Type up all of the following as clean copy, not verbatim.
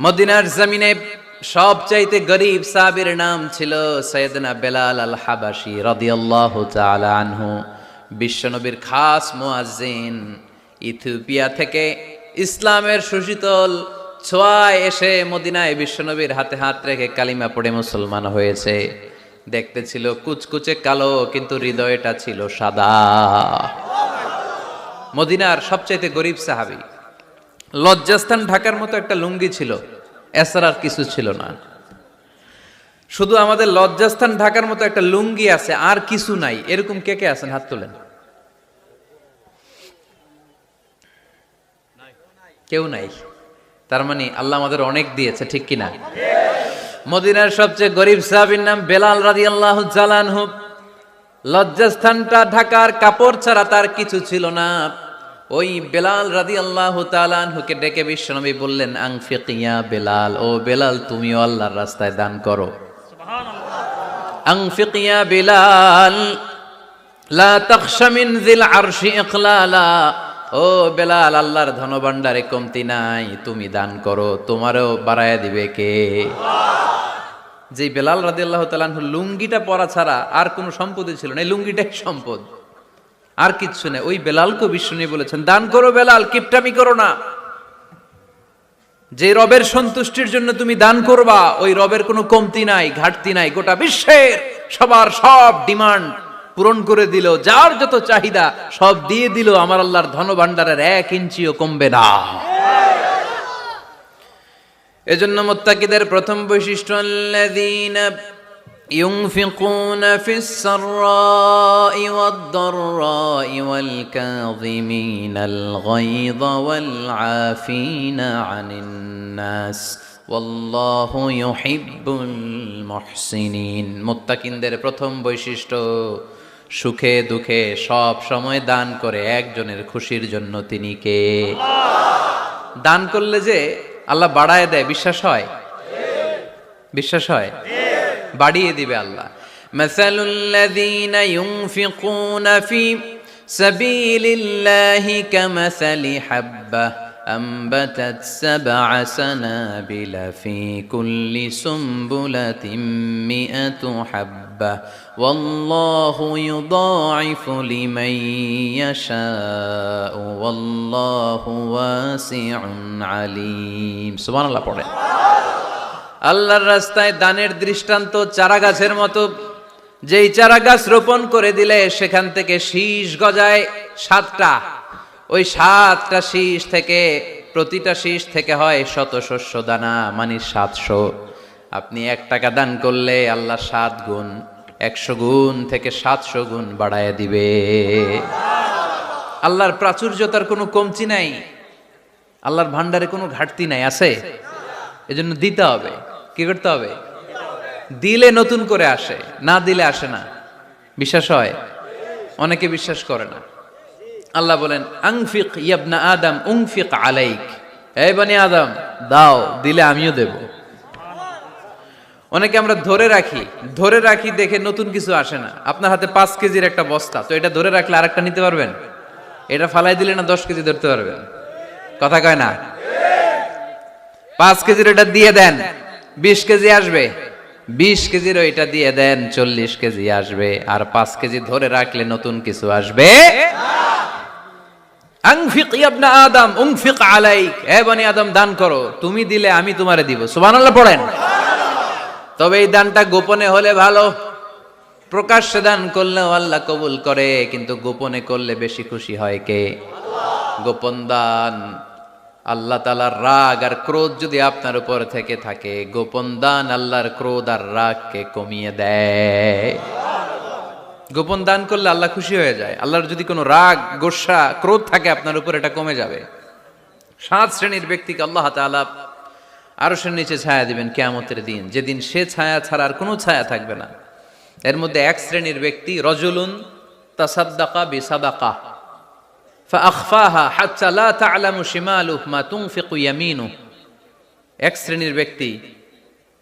মদিনার জমিনে সবচাইতে গরীব সাহাবীর নাম ছিল সৈয়দনা বেলাল আল হাবাসী রাদিয়াল্লাহু তাআলা আনহু। বিশ্বনবীর খাস মুয়াজ্জিন, ইথিওপিয়া থেকে ইসলামের সুশীতল ছোঁয়ায় এসে মদিনায় বিশ্বনবীর হাতে হাত রেখে কালিমা পড়ে মুসলমান হয়েছে। দেখতে ছিল কুচকুচে কালো, কিন্তু হৃদয়টা ছিল সাদা। মদিনার সবচাইতে গরীব সাহাবী। লজ্জাস্থান ঢাকার মতো একটা লুঙ্গি ছিল, এছাড়া আর কিছু ছিল না। শুধু আমাদের লজ্জাস্থান ঢাকার মতো একটা লুঙ্গি আছে, আর কিছু নাই। এরকম কে কে আছেন? হাত তোলেন। কেউ নাই। তার মানে আল্লাহ আমাদের অনেক দিয়েছে, ঠিক কিনা? মদিনার সবচেয়ে গরীব সাহাবীর নাম বেলাল রাদিয়াল্লাহু তাআলা আনহু। লজ্জাস্থানটা ঢাকার কাপড় ছাড়া তার কিছু ছিল না। ওই বেলাল রাদিয়াল্লাহু তাআলা আনহুকে ডেকে বিশ্বনবী বললেন, আনফিক ইয়া বেলাল, ও বেলাল তুমিও আল্লাহর রাস্তায় দান করো। সুবহানাল্লাহ। আনফিক ইয়া বেলাল লা তাখশা মিন যিল আরশি ইকলালা, ও বেলাল আল্লাহর ধনভাণ্ডারে কমতি নাই, তুমি দান করো, তোমারও বাড়ায়া দিবে কে? যে বেলাল রাদিয়াল্লাহু তাআলা আনহু লুঙ্গিটা পরা ছাড়া আর কোনো সম্পদই ছিল না, এই লুঙ্গিটাই সম্পদ, আর কিচ্ছু নেই। ওই বেলালকে বিষ্ণু বলেছেন, দান করো বেলাল, কিপটামি করো না। যে রবের সন্তুষ্টির জন্য তুমি দান করবা, ওই রবের কোনো কমতি নাই, ঘাটতি নাই। গোটা বিশ্বের সবার সব ডিমান্ড পূরণ করে দিল, যার যত চাহিদা সব দিয়ে দিল, আমার আল্লাহর ধনভাণ্ডারের 1 ইঞ্চিও কমবে না। এজন্য মুত্তাকিদের প্রথম বৈশিষ্ট্য, আল্লাযীনা ينفقون في السراء والضراء والكاظمين الغيظ والعافين عن الناس والله يحب المحسنين। মুত্তাকিনদের প্রথম বৈশিষ্ট্য, সুখে দুঃখে সব সময় দান করে একজনের খুশির জন্য। তিনি কে? দান করলে যে আল্লাহ বাড়ায় দেয়, বিশ্বাস হয়? বিশ্বাস হয়? বাড়িয়ে দিবে আল্লাহ। মাসালুল্লাযীনা ইউনফিকুনা ফি সাবিলিল্লাহি কামাসালি হাব্বা আমবাতাত সাবআ সানাবিলা ফি কুল্লি সুমবুলাতিন মিআতু হাব্বা ওয়াল্লাহু ইউদাঈফু লিমান ইয়াশাউ ওয়াল্লাহু ওয়াসিউন আলীম। সুবহানাল্লাহ পড়ে। আল্লাহর রাস্তায় দানের দৃষ্টান্ত চারা গাছের মতো। যেই চারা গাছ রোপণ করে দিলে সেখান থেকে শীষ গজায় 7টা। ওই 7টা শীষ থেকে, প্রতিটা শীষ থেকে হয় শত শস্য দানা, মানে 700। আপনি 1 টাকা দান করলে আল্লাহ 7 গুণ, 100 গুণ থেকে 700 গুণ বাড়ায় দিবে। আল্লাহর প্রাচুর্যতার কোনো কমতি নাই, আল্লাহর ভান্ডারে কোনো ঘাটতি নাই। আছে? এজন্য দিতে হবে। কি করতে হবে? দিলে নতুন করে আসে, না দিলে আসে না। বিশ্বাস হয়? অনেকে বিশ্বাস করে না। আল্লাহ বলেন, আনফিক ইয়া আদম উনফিক আলাইক, এই বনি আদম দাও, দিলে আমিও দেব। অনেকে আমরা ধরে রাখি দেখে নতুন কিছু আসে না। আপনার হাতে 5 কেজির একটা বস্তা, তো এটা ধরে রাখলে আরেকটা নিতে পারবেন? এটা ফালাই দিলে না 10 কেজি ধরতে পারবেন? কথা কয় না? 5 কেজির এটা দিয়ে দেন, 20 কেজি আসবে। 20 কেজির ওইটা দিয়ে দেন, 40 কেজি আসবে। আর 5 কেজি ধরে রাখলে নতুন কিছু আসবে। আনফিক ইয়া ইবনা আদম উনফিক আলাইক, হে বনি আদম দান করো, তুমি দিলে আমি তোমারে দিব। সুবহানাল্লাহ পড়েন। তবে এই দানটা গোপনে হলে ভালো। প্রকাশ্যে দান করলেও আল্লাহ কবুল করে, কিন্তু গোপনে করলে বেশি খুশি হয় কে? গোপন দান, আল্লাহ তাআলার রাগ আর ক্রোধ যদি আপনার উপর থেকে থাকে, গোপন দান আল্লাহর ক্রোধ আর রাগকে কমিয়ে দেয়। গোপন দান করলে আল্লাহ খুশি হয়ে যায়। আল্লাহর যদি কোনো রাগ, গোসা, ক্রোধ থাকে আপনার উপর, এটা কমে যাবে। 7 শ্রেণীর ব্যক্তিকে আল্লাহ তাআলা আরশের নিচে ছায়া দিবেন কিয়ামতের দিন, যেদিন সে ছায়া ছাড়া আর কোনো ছায়া থাকবে না। এর মধ্যে 1 শ্রেণীর ব্যক্তি, রজুলুন তাসাদ্দাকা বিসাদাকা ফাআখফাহা হাত্তা লা তা'লামু শিমালুহু মা তুনফিকু ইয়ামিনুহু। 1 শ্রেণীর ব্যক্তি,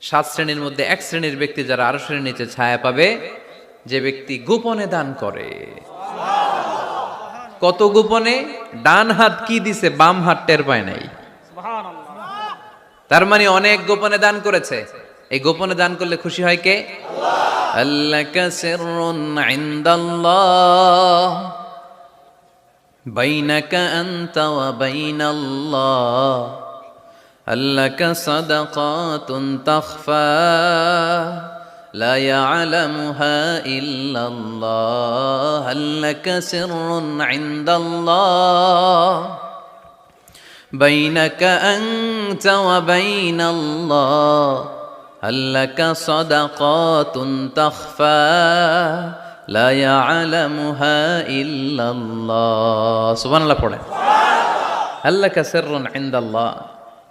7 শ্রেণীর মধ্যে 1 শ্রেণীর ব্যক্তি যারা আরশের নিচে ছায়া পাবে, যে ব্যক্তি গোপনে দান করে। কত গোপনে? ডান হাত কি দিছে, বাম হাত টের পায় নাই। তার মানে অনেক গোপনে দান করেছে। এই গোপনে দান করলে খুশি হয় কে? আল্লাকা সিররুন ইনদাল্লাহ বাইনাকা আনতা ওয়া বাইনাল্লাহ আল্লাকা সাদাকাতুন তাখফা লা ইয়ালামুহা ইল্লাল্লাহ আল্লাকা সিররুন ইনদাল্লাহ বাইনাকা আনতা ওয়া বাইনাল্লাহ আল্লাকা সাদাকাতুন তাখফা লা ইয়ালামুহা ইল্লাল্লাহ। সুবহানাল্লাহ পড়ে। আল্লাকা সিররুন ইনদাল্লাহ,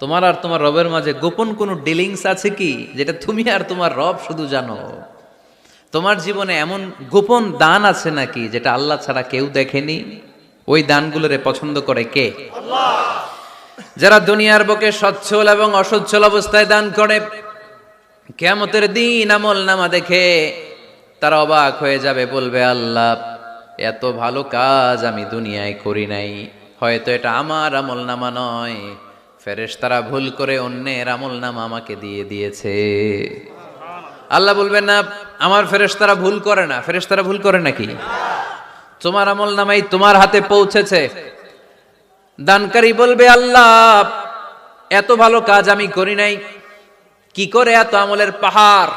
তোমার আর তোমার রবের মাঝে গোপন কোনো ডিলিংস আছে কি যেটা তুমি আর তোমার রব শুধু জানো? তোমার জীবনে এমন গোপন দান আছে নাকি যেটা আল্লাহ ছাড়া কেউ দেখেনি? ওই দানগুলোরে পছন্দ করে কে? আল্লাহ। যারা দুনিয়ার বুকে সচ্ছল এবং অসচ্ছল অবস্থায় দান করে, কিয়ামতের দিন আমল নামা দেখে তারা অবাক হয়ে যাবে, বলবে আল্লাহ এত ভালো কাজ আমি দুনিয়ায় করি নাই, হয়তো এটা আমার আমল নামা নয়, ফেরেশতারা ভুল করে অন্যের আমল নামা আমাকে দিয়ে দিয়েছে। আল্লাহ বলবেন না আমার ফেরেশতারা ভুল করে না। ফেরেশতারা ভুল করে নাকি? তোমার আমল নামাই তোমার হাতে পৌঁছেছে। দানকারী বলবে আল্লাহ এত ভালো কাজ আমি করি নাই, কি করে এত আমলের পাহাড়?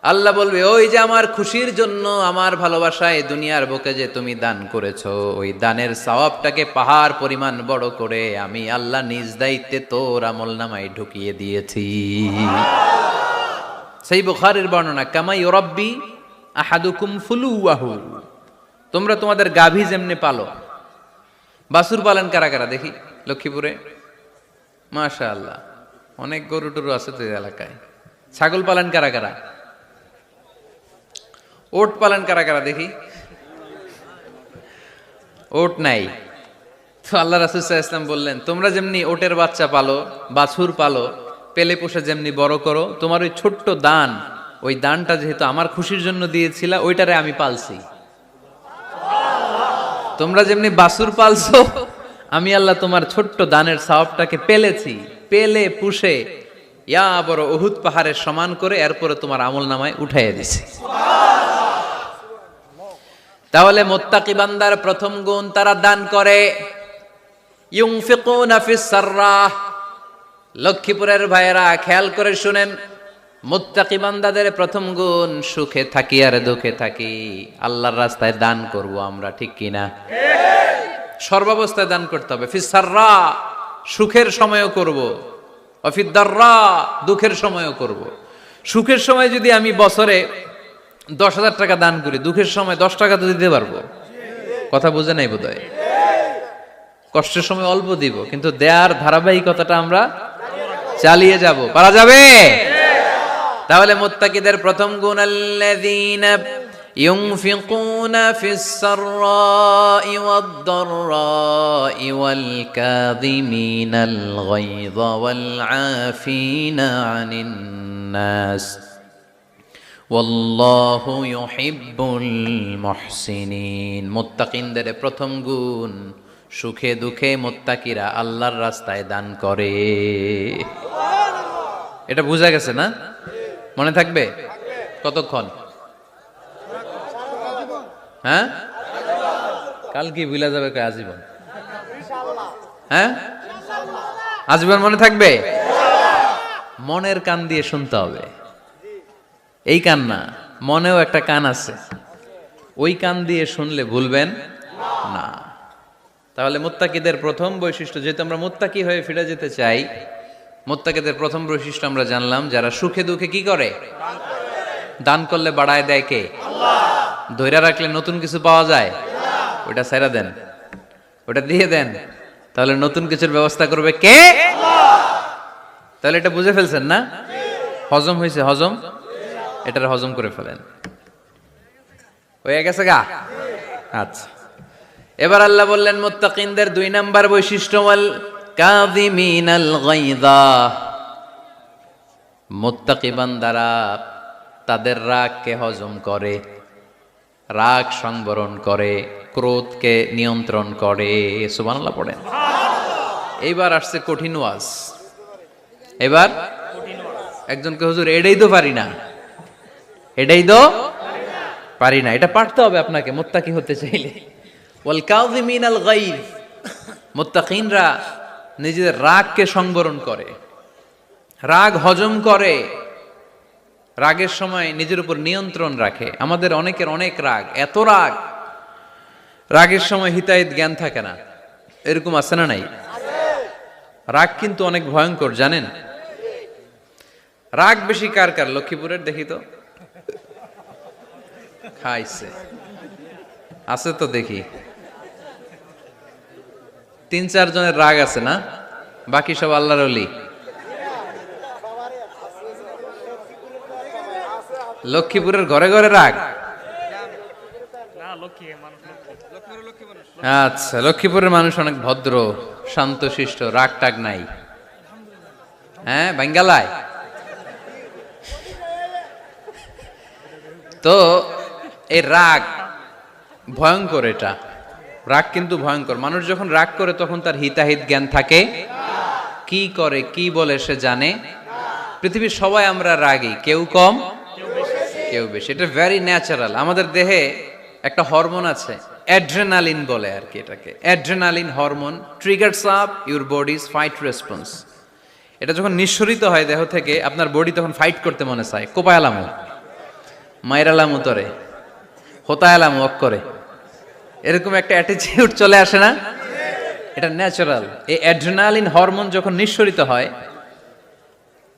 আল্লাহ বলবে ওই যে আমার খুশির জন্য, আমার ভালোবাসায় দুনিয়ার বুকে যে তুমি দান করেছো, ওই দানের সওয়াবটাকে পাহাড় পরিমাণ বড় করে আমি আল্লাহ নিজ দায়িত্বে তোর আমল নামায় ঢুকিয়ে দিয়েছি। সেই বুখারীর বর্ণনা, কামা ইউরাব্বি আহাদুকুম ফুলুয়াহু, তোমরা তোমাদের গাভী যেমনে পালো। বাছুর পালন কারা কারা দেখি লক্ষ্মীপুরে? মাশাআল্লাহ, অনেক গরু টরু আছে তো এই এলাকায়। ছাগল পালন কারা কারা? ওট পালন কারা কারা দেখি? ওট নাই তো আল্লাহ রাসূল সাল্লাল্লাহু আলাইহি ওয়াসাল্লাম বললেন তোমরা যেমনি ওটের বাচ্চা পালো, বাছুর পালো, পেলে পোষে যেমনি বড় করো, তোমার ওই ছোট্ট দান, ওই দানটা যেহেতু আমার খুশির জন্য দিয়েছিলা, ওইটারে আমি পালছি। তোমরা যেমনি বাছুর পালছো, আমি আল্লাহ তোমার ছোট্ট দানের সওয়াবটাকে পেলেছি, পেলে পুষে ইয়া বড় উহুদ পাহাড়ের সমান করে এরপরে তোমার আমল নামায় উঠাইয়া দিছি। তাহলে মুত্তাকি বান্দার প্রথম গুণ, তারা দান করে। ইউনফিকুনা ফিস সাররাহ। লক্ষ্মীপুরের ভাইয়েরা খেয়াল করে শুনেন, মুত্তাকি বান্দাদের প্রথম গুণ, সুখে থাকি আর দুঃখে থাকি আল্লাহর রাস্তায় দান করব আমরা, ঠিক কি না? সর্বাবস্থায় দান করতে হবে। ফিস সাররা, সুখের সময়ও করব, অফিদ দাররা, দুঃখের সময়ও করব। সুখের সময় যদি আমি বছরে 10,000 টাকা দান করি, দুঃখের সময় 10 টাকা তো দিতে পারবো। কথা বুঝে নাই বোধহয়? কষ্টের সময় অল্প দিব, কিন্তু দেয়ার ধারাবাহিকতাটা আমরা চালিয়ে যাব। পারা যাবে? তাহলে মুত্তাকিদের প্রথম গুণ, আল্লাযীনা ইউনফিকুনা ফিস সাররাই ওয়াদ দাররাই ওয়াল কাযিমিনাল গায়যা ওয়াল আফিনা আনিন নাস ওয়াল্লাহু ইউহিব্বুল মুহসিনিন। মুত্তাকিনদের প্রথম গুণ, সুখে দুঃখে মুত্তাকিরা আল্লাহর রাস্তায় দান করে। এটা বোঝা গেছে না? মনে থাকবে কতক্ষণ? হ্যাঁ, কাল কি ভুলা যাবে? আজীবন? হ্যাঁ, আজীবন মনে থাকবে। মনের কান দিয়ে শুনতে হবে। এই কান না, মনেও একটা কান আছে, ওই কান দিয়ে শুনলে ভুলবেন না। তাহলে মুত্তাকিদের প্রথম বৈশিষ্ট্য, যেহেতু আমরা মুত্তাকি হয়ে ফিরে যেতে চাই, মুত্তাকিদের প্রথম বৈশিষ্ট্য আমরা জানলাম, যারা সুখে দুঃখে কি করে? দান করলে বাড়ায় দেয় কে? আল্লাহ। ধৈর্য রাখলে নতুন কিছু পাওয়া যায়? ওটা ছেড়ে দেন, ওটা দিয়ে দেন, তাহলে নতুন কিছুর ব্যবস্থা করবে কে? আল্লাহ। তাহলে এটা বুঝে ফেলছেন না? হজম হয়েছে? হজম, এটার হজম করে ফেলেন। হয়ে গেছে গা? আচ্ছা, এবার আল্লাহ বললেন মুত্তাকিনদের 2 নাম্বার বৈশিষ্ট্য, ওয়াল কাযিমিনাল গায়যা। মুত্তাকি বান্দারা তাদের রাগকে হজম করে, রাগ সংবরণ করে, ক্রোধকে নিয়ন্ত্রণ করে। সুবহানাল্লাহ পড়েন। এইবার আসছে কঠিন ওয়াজ। এবার একজনকে হুজুর এটাই তো পারি না, এটাই তো পারি না, এটা পারতে হবে আপনাকে মুত্তাকি হতে চাইলে। ওয়াল কাযিমিনাল গায়জ, মুত্তাকিনরা নিজেদের রাগকে সংবরণ করে, রাগ হজম করে, রাগের সময় নিজের উপর নিয়ন্ত্রণ রাখে। আমাদের অনেকের অনেক রাগ, এত রাগ, রাগের সময় হিতাহিত জ্ঞান থাকে না, এরকম আছে না নাই? রাগ কিন্তু অনেক ভয়ঙ্কর, জানেন? রাগ বেশি কার কার? লক্ষ্মীপুরের দেখি তো, খাইছে আছে তো দেখি, 3-4 জনের রাগ আছে না, বাকি সব আল্লাহর ওলি। লক্ষ্মীপুরের ঘরে ঘরে রাগ? আচ্ছা, লক্ষ্মীপুরের মানুষ অনেক ভদ্র, শান্তশিষ্ট, রাগ টাগ নাই। হ্যাঁ, বাঙ্গালায় তো এই রাগ ভয়ঙ্কর, এটা রাগ কিন্তু ভয়ঙ্কর। মানুষ যখন রাগ করে তখন তার হিতাহিত জ্ঞান থাকে, কি করে কি বলে সে জানে। পৃথিবীর সবাই আমরা রাগী, কেউ কম কেউ বেশি, এটা ভেরি ন্যাচারাল। আমাদের দেহে একটা হরমোন আছে, অ্যাড্রেনালিন বলে আর কি এটাকে। Adrenaline hormone triggers up your bodies fight response. এটা যখন নিঃসরিত হয় দেহ থেকে, আপনার বডি তখন ফাইট করতে মনে চায়, কোপায়ালামু, মাইরালামু তরে, হোতায়ালামু অক্করে, এরকম একটা অ্যাটিটিউড চলে আসে না? এটা ন্যাচারাল। এই অ্যাড্রেনালিন হরমোন যখন নিঃসরিত হয়,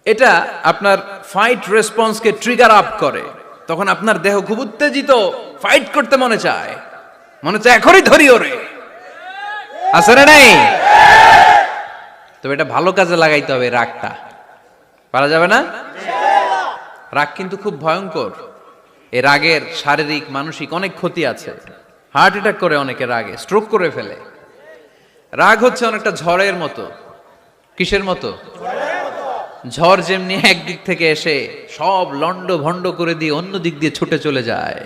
এটা আপনার ফাইট রেসপন্সকে ট্রিগার আপ করে। তখন আপনার দেহ খুব উত্তেজিত, ফাইট করতে মনে চায়, মনে চায় এখনই ধরি ওরে, আছে না নাই? তবে এটা ভালো কাজে লাগাইতে হবে, রাগটা পারা যাবে না। রাগ কিন্তু খুব ভয়ঙ্কর। এই রাগের শারীরিক মানসিক অনেক ক্ষতি আছে। হার্ট অ্যাটাক করে অনেকে রাগে, স্ট্রোক করে ফেলে। রাগ হচ্ছে অনেকটা ঝড়ের মতো। কিসের মতো? ঝড় যেমনি একদিক থেকে এসে সব লন্ড ভন্ড করে দিয়ে অন্য দিক দিয়ে ছুটে চলে যায়,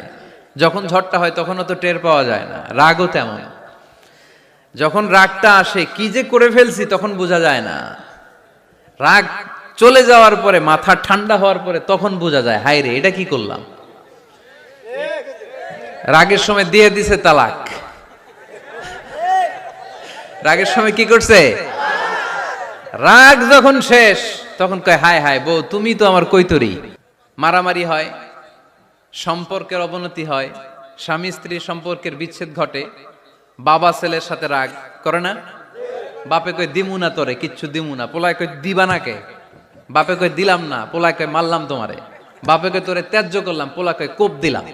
যখন ঝড়টা হয় তখনও তো টের পাওয়া যায় না। রাগও তেমন, যখন রাগটা আসে কি যে করে ফেলছি তখন বোঝা যায় না। রাগ চলে যাওয়ার পরে, মাথা ঠান্ডা হওয়ার পরে তখন বোঝা যায়, হায় রে এটা কি করলাম। রাগের সময় দিয়ে দিছে তালাক, রাগের সময় কি করছে? রাগ যখন শেষ তখন কয় হায় হায় বউ তুমি তো আমার কৈতরি। মারামারি হয়, সম্পর্কের অবনতি হয়, স্বামী স্ত্রীর সম্পর্কের বিচ্ছেদ ঘটে, বাবা ছেলের সাথে রাগ করে না? বাপে কয় দিমু না তোরে, কিচ্ছু দিমু না, পোলায় কয় দিবা না কে, বাপে কয় দিলাম না, পোলায় কয় মারলাম তোমারে, বাপে কয় তোরে ত্যায্য করলাম, পোলা কয় কোপ দিলাম।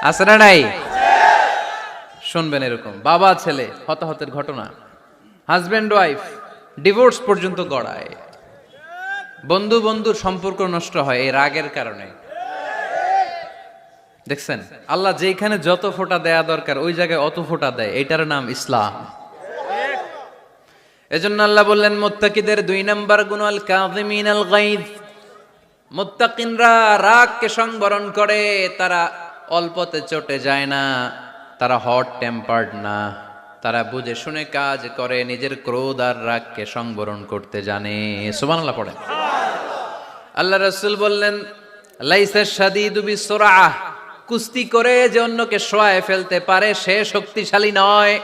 আছে না নাই? শুনবেন এরকম বাবা ছেলে হতাহতের ঘটনা, হাজব্যান্ড ওয়াইফ ডিভোর্স পর্যন্ত গড়ায়, বন্ধু বন্ধুর সম্পর্ক নষ্ট হয় এই রাগের কারণে। দেখছেন, আল্লাহ যেখানে যত ফোঁটা দেয়া দরকার ওই জায়গায় অত ফোঁটা দেয়, এটার নাম ইসলাম। এজন্য আল্লাহ বললেন মুত্তাকিদের 2 নাম্বার গুণ আল কাযিমিনাল গায়জ। মুত্তাকিনরা রাগকে সংবরণ করে, তারা অল্পতে চটে যায় না, তারা হট টেম্পার্ড না, তারা বুঝে শুনে কাজ করে, নিজের ক্রোধ আর রাগকে সংবরণ করতে জানে। সুবহানাল্লাহ পড়েন। আল্লাহ রাসূল বললেন লাইসা শাদীদু বিসুরআহ, কুস্তি করে যে অন্যকে শোয়ায় ফেলতে পারে সে শক্তিশালী নয়।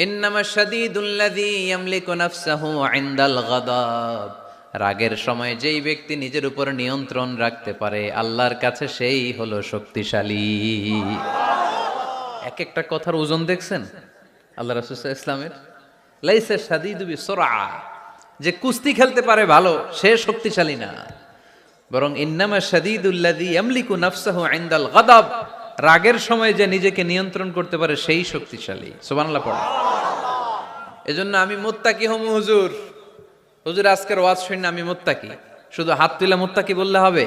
ইন্নামা শাদীদুল্লাযী ইয়ামলিকু নাফসাহু ইনদাল গাদাব, রাগের সময় যেই ব্যক্তি নিজের উপর নিয়ন্ত্রণ রাখতে পারে আল্লাহর কাছে সেই হলো শক্তিশালী। এক একটা কথার ওজন দেখছেন আল্লাহ রাসূল সাল্লাল্লাহু আলাইহি ওয়াসাল্লামের। লাইসা শাদীদু বিসুরআহ, যে কুস্তি খেলতে পারে ভালো সে শক্তিশালী না, বরং ইন্নামা শাদীদুল্লাযী ইয়ামলিকু নাফসাহু ইনদাল গাদাব, রাগের সময় যে নিজেকে নিয়ন্ত্রণ করতে পারে সেই শক্তিশালী। সুবহানাল্লাহ পড়ে। এজন্য আমি মুত্তাকি হমু হুজুর, হুজুর আজকের ওয়াজ শুনে আমি মুত্তাকি, শুধু হাত তুলে মুত্তাকি বললে হবে?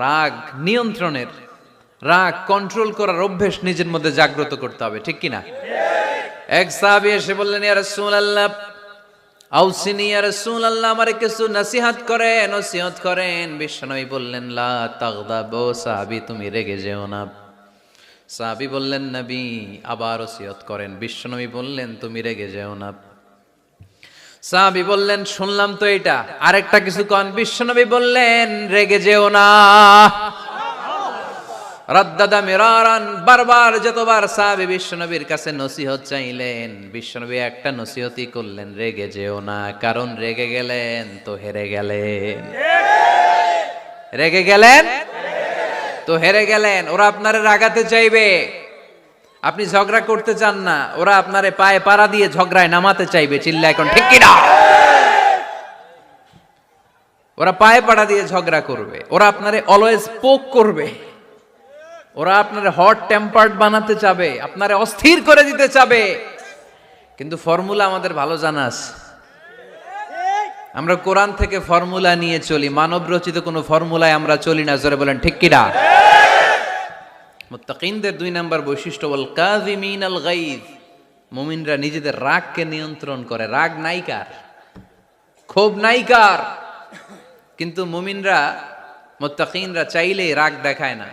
রাগ নিয়ন্ত্রণের, রাগ কন্ট্রোল করার অভ্যেস নিজের মধ্যে জাগ্রত করতে হবে, ঠিক কিনা? এক সাহাবী এসে বললেন ইয়া রাসূলুল্লাহ আউসিনি ইয়া রাসূলুল্লাহ, আমারে কিছু নসিহত করেন, নসিহত করেন। বিশ্বনবী বললেন লা তাগদাব, ও সাহাবী তুমি রেগে যেও না। সাহাবী বললেন নবী আবার নসিহত করেন। বিশ্বনবী বললেন তুমি রেগে যেও না। সাহাবী বললেন শুনলাম তো এটা, আরেকটা কিছু কন। বিশ্বনবী বললেন রেগে যেও না। রাদ্দাদা মিরারান, বারবার যতবার সাহাবী বিশ্বনবীর কাছে নসিহত চাইলেন, বিশ্বনবী একটা নসিহতই করলেন, রেগে যেও না, কারণ রেগে গেলেন তো হেরে গেলেন। রেগে গেলেন তো হেরে গেলেন। ওরা আপনারে রাগাতে চাইবে, আপনি ঝগড়া করতে চান না, ওরা আপনারে পায়ে পাড়া দিয়ে ঝগড়ায় নামাতে চাইবে। চিল্লা এখন ঠিক কিনা? ওরা পায়ে পাড়া দিয়ে ঝগড়া করবে, ওরা আপনারে অলওয়েজ পোক করবে, ওরা আপনারে হট টেম্পার্ড বানাতে চাবে, আপনারে অস্থির করে দিতে চাবে। কিন্তু ফর্মুলা আমাদের ভালো জানা আছে। আমরা কোরআন থেকে ফর্মুলা নিয়ে চলি, মানব রচিত কোনো ফর্মুলায় আমরা চলি না। জোরে বলেন ঠিক কিনা? মুত্তাকিনদের 2 নাম্বার বৈশিষ্ট্য, ওয়াল কাযিমিনাল গায়জ, মুমিনরা নিজেদের রাগকে নিয়ন্ত্রণ করে। রাগ নাইকার, ক্ষোভ নাইকার, কিন্তু মুমিনরা মুত্তাকিনরা চাইলেই রাগ দেখায় না।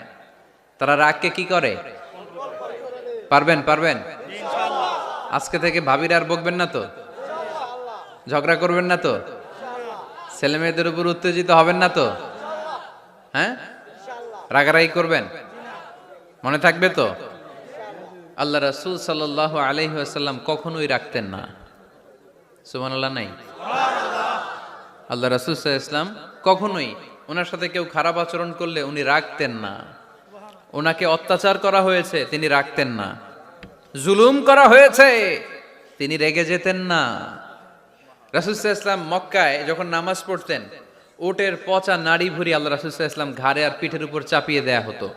তারা রাগকে কি করে? পারবেন পারবেন আজকে থেকে ভাবির আর বকবেন না তো, ঝগড়া করবেন না তো, ছেলে মেয়েদের উপর উত্তেজিত হবেন না তো, হ্যাঁ রাগারাগি করবেন, মনে থাকবে তো? আল্লাহ রাসূল সাল্লাল্লাহু আলাইহি ওয়াসাল্লাম কখনোই রাখতেন না। সুবহানাল্লাহ নাই? আল্লাহ রাসূল সাল্লাল্লাহু আলাইহি ওয়াসাল্লাম কখনোই, ওনার সাথে কেউ খারাপ আচরণ করলে উনি রাখতেন না। ওনাকে অত্যাচার করা হয়েছে, তিনি রাখতেন না। জুলুম করা হয়েছে, তিনি রেগে যেতেন না। রাসূল সাল্লাল্লাহু আলাইহি ওয়াসাল্লাম মক্কায় যখন নামাজ পড়তেন, উটের পচা নাড়ি ভুঁড়ি আল্লাহ রাসূল সাল্লাল্লাহু আলাইহি ওয়াসাল্লাম ঘাড়ে আর পিঠের উপর চাপিয়ে দেয়া হতো।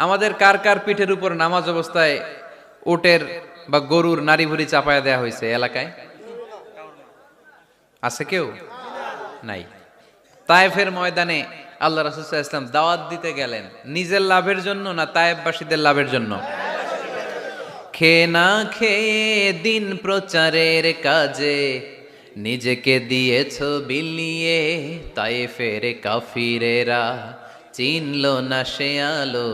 আমাদের কার কার পিঠের উপর নামাজ অবস্থায় উটের বা গরুর নাড়ি ভুঁড়ি চাপায়া দেয়া হয়েছে এলাকায়? আছে কেউ? নাই। তায়েফের ময়দানে আল্লাহ রাসূল সাল্লাল্লাহু আলাইহি ওয়াসাল্লাম দাওয়াত দিতে গেলেন, নিজের লাভের জন্য না তায়েফবাসীদের লাভের জন্য? খেয়ে না খেয়ে দিন প্রচারের কাজে নিজেকে দিয়েছ বিলিয়ে, তায়েফের কাফিরেরা চিনল না সে আলো,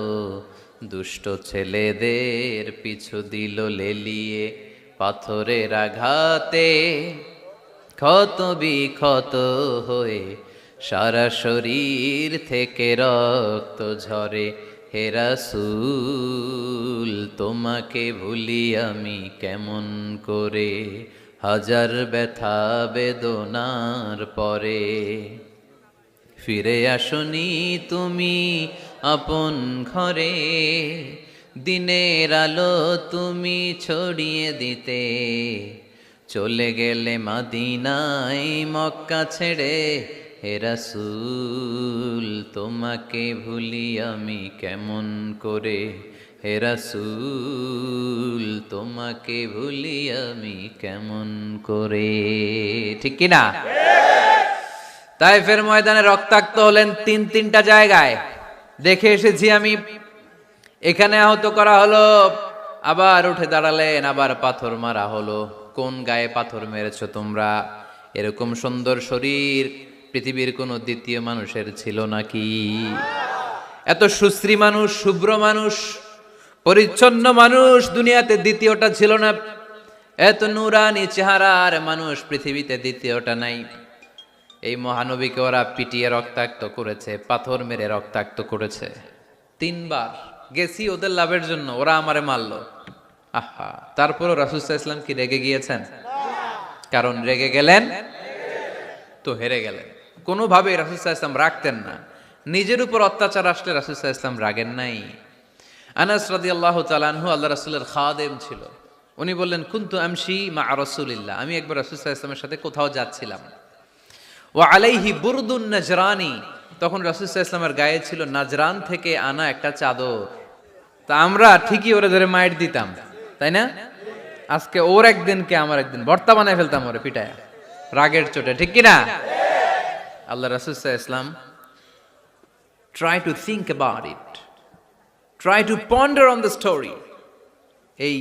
দুষ্ট ছেলেদের পিছু দিল লেলিয়ে, পাথরের আঘাতে ক্ষত বিক্ষত হয়ে সারা শরীর থেকে রক্ত ঝরে। হে রাসূল তোমাকে ভুলি আমি কেমন করে, হাজার ব্যথা বেদনার পরে। ফিরে আসনি তুমি আপন ঘরে, দিনের আলো তুমি ছড়িয়ে দিতে, চলে গেলে মদিনায় মক্কা ছেড়ে। হে রাসূল তোমাকে ভুলি আমি কেমন করে, হে রাসূল তোমাকে ভুলি আমি কেমন করে। ঠিক কি না? তায়েফের ময়দানে রক্তাক্ত হলেন 3টা জায়গায়, দেখে এসেছি আমি। এখানে আহত করা হলো, আবার উঠে দাঁড়ালেন, আবার পাথর মারা হলো। কোন গায়ে পাথর মেরেছো তোমরা? এরকম সুন্দর শরীর পৃথিবীর কোন দ্বিতীয় মানুষের ছিল নাকি? এত সুশ্রী মানুষ, শুভ্র মানুষ, পরিচ্ছন্ন মানুষ দুনিয়াতে দ্বিতীয়টা ছিল না। এত নুরানি চেহারার মানুষ পৃথিবীতে দ্বিতীয়টা নাই। এই মহানবীকে ওরা পিটিয়ে রক্তাক্ত করেছে, পাথর মেরে রক্তাক্ত করেছে। 3 বার গেছি ওদের লাভের জন্য, ওরা আমারে মারলো। আহা, তারপরও রাসূল সাল্লাল্লাহু আলাইহি ওয়াসাল্লাম কি রেগে গিয়েছেন? কারণ রেগে গেলেন তো হেরে গেলেন। কোনোভাবে রাসূল সাল্লাল্লাহু আলাইহি ওয়াসাল্লাম রাখতেন না। নিজের উপর অত্যাচার আসলে রাসূল সাল্লাল্লাহু আলাইহি ওয়াসাল্লাম রাগেন নাই। আনাস রাদিয়াল্লাহু তাআলা আনহু আল্লাহ রাসূলের খাদেম ছিল। উনি বললেন, কুনতু আমশি মা রাসূলিল্লাহ, আমি একবার রাসূল সাল্লাল্লাহু আলাইহি ওয়াসাল্লামের সাথে কোথাও যাচ্ছিলাম। ওয়া আলাইহি বুরদুন নাজরানি, তখন রাসূল সাল্লাল্লাহু আলাইহি ওয়াসাল্লামের গায়ে ছিল নাজরান থেকে আনা একটা চাদর। তা আমরা ঠিকই ওরে ধরে মাইর দিতাম, তাই না? আজকে ওর একদিনকে আমার একদিন ভর্তা বানায় ফেলতাম ওরে পিটায় রাগের চোটে। ঠিক কি না? আল্লাহ রাসূল সাল্লাল্লাহু আলাইহি ওয়াসাল্লাম try to think about it, try to ponder on the story. এই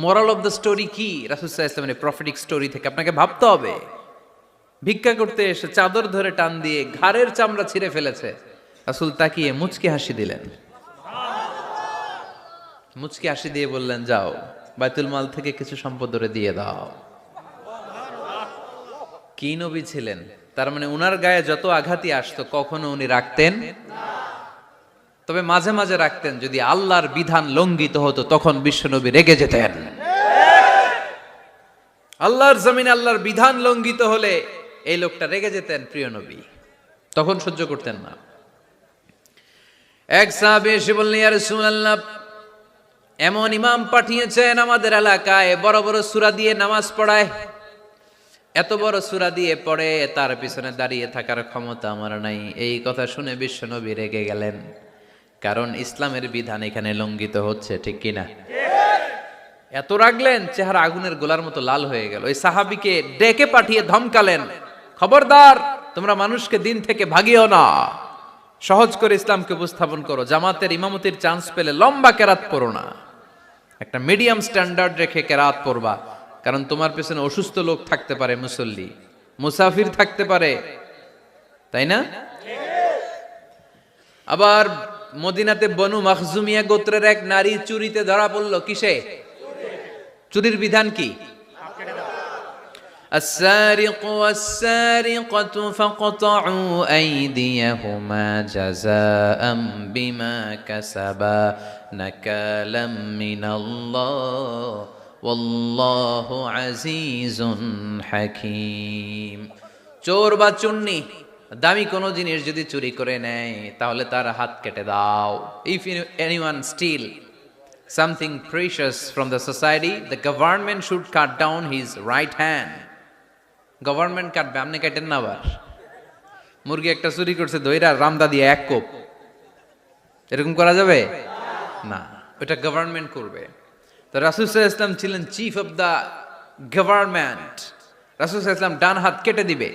moral of the story কি? রাসূল সাল্লাল্লাহু আলাইহি ওয়াসাল্লামের প্রফেটিক স্টোরি থেকে আপনাকে ভাবতে হবে। ভিক্ষা করতে এসে চাদর ধরে টান দিয়ে ঘাড়ের চামড়া ছিঁড়ে ফেলেছে, রাসূল তাকিয়ে মুচকি হাসি দিলেন। মুচকি হাসি দিয়ে বললেন, যাও বাইতুল মাল থেকে কিছু সম্পদ ধরে দিয়ে দাও। কি নবী ছিলেন? তার মানে উনার গায়ে যত আঘাতই আসতো কখনো উনি রাখতেন, তবে মাঝে মাঝে রাখতেন। যদি আল্লাহর বিধান লঙ্ঘিত হতো তখন বিশ্বনবী রেগে যেতেন। আল্লাহর জমিনে আল্লাহর বিধান লঙ্ঘিত হলে এই লোকটা রেগে যেতেন প্রিয় নবী, তখন সহ্য করতেন না। এক সাহাবী এসে বললেন, ইয়া রাসূলুল্লাহ, এমন ইমাম পাঠিয়েছেন আমাদের এলাকায়, বড় বড় সূরা দিয়ে নামাজ পড়ায়, এত বড় সূরা দিয়ে পড়ে, তার পিছনে দাঁড়িয়ে থাকার ক্ষমতা আমার নাই। এই কথা শুনে বিশ্বনবী রেগে গেলেন, কারণ ইসলামের বিধান এখানে লঙ্ঘিত হচ্ছে, ঠিক কিনা? এত রাগলেন, চেহারা আগুনের গোলার মতো লাল হয়ে গেল। ওই সাহাবীকে ডেকে পাঠিয়ে ধমকালেন, খবরদার, তোমরা মানুষকে দিন থেকে ভাগিও না, সহজ করে ইসলামকে উপস্থাপন করো। জামাতের ইমামতির চান্স পেলে লম্বা কেরাত পড়ো না, একটা মিডিয়াম স্ট্যান্ডার্ড রেখে কেরাত পড়বা, কারণ তোমার পেছনে অসুস্থ লোক থাকতে পারে, মুসল্লি, মুসাফির থাকতে পারে, তাই না? আবার মদিনাতে বনু মাখজুমিয়া গোত্রের এক নারী চুরিতে ধরা পড়ল। কিসে? চুরির বিধান কি? السارق والسارقة فاقطعوا أيديهما جزاء بما كسبا نكالا من الله والله عزيز حكيم। চোর বা চুন্নি দামি কোনো জিনিস যদি চুরি করে নেয় তাহলে তার হাত কেটে দাও। If anyone steal something precious from the society, the government should cut down his right hand. Government কাটবে, আপনি কাটেন না। আবার মুরগি একটা চুরি করছে, দইরা রামদা দিয়ে এক কোপ, এরকম করা যাবে না, ওটা গভর্নমেন্ট করবে। তো রাসূল সাল্লাল্লাহু আলাইহি ওয়াসাল্লাম ছিলেন চিফ অফ দা গভর্নমেন্ট, রাসূল সাল্লাল্লাহু আলাইহি ওয়াসাল্লাম ডান হাত কেটে দিবে।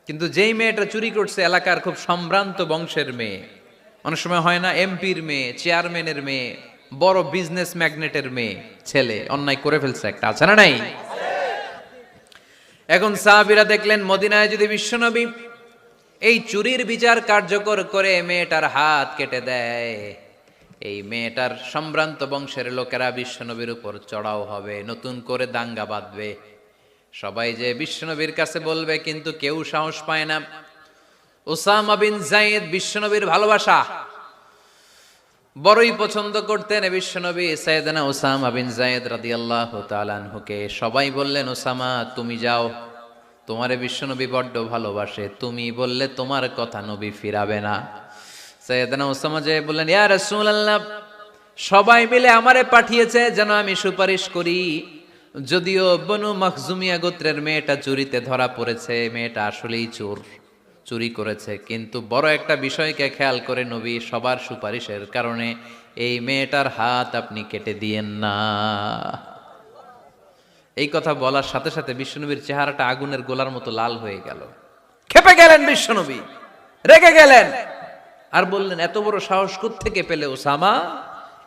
কিন্তু যেই মেয়েটা চুরি করছে এলাকার খুব সম্ভ্রান্ত বংশের মেয়ে, অনেক সময় হয় না এমপির মেয়ে, চেয়ারম্যানের মেয়ে, বড় বিজনেস ম্যাগনেটের মেয়ে, ছেলে অন্যায় করে ফেলছে একটা, আছে না নাই? এখন সাহাবীরা দেখলেন মদিনায় যদি বিশ্বনবী এই চুরির বিচার কার্যকর করে মেয়েটার হাত কেটে দেয়, এই মেয়েটার সম্ভ্রান্ত বংশের লোকেরা বিশ্বনবীর উপর চড়াও হবে, নতুন করে দাঙ্গা বাঁধবে, সবাই যে বিশ্বনবীর কাছে বলবে, কিন্তু কেউ সাহস পায় না। উসামা বিন যায়েদ বিশ্বনবীর ভালোবাসা বড়ই পছন্দ করতেন বিশ্বনবী। সাইয়েদনা উসামা বিন যায়েদ রাদিয়াল্লাহু তাআলা আনহুকে সবাই বললেন, উসামা তুমি যাও, তোমারে বিশ্বনবী বড্ড ভালোবাসে, তুমি বললে তোমার কথা নবী ফিরাবে না। সাইয়েদনা উসামা যে বললেন, ইয়া রাসূলুল্লাহ, সবাই মিলে আমারে পাঠিয়েছে যেন আমি সুপারিশ করি, যদিও বনু মাখজুমিয়া গোত্রের মেয়েটা চুরিতে ধরা পড়েছে, মেয়েটা আসলেই চোর, চুরি করেছে, কিন্তু বড় একটা বিষয়কে খেয়াল করে নবী সবার সুপারিশের কারণে এই মেয়েটার হাত আপনি কেটে দিয়েন না। এই কথা বলার সাথে সাথে বিশ্বনবীর চেহারাটা আগুনের গোলার মতো লাল হয়ে গেল, ক্ষেপে গেলেন বিশ্বনবী, রেগে গেলেন, আর বললেন, এত বড় সাহস কোত্থেকে পেলে ওসামা?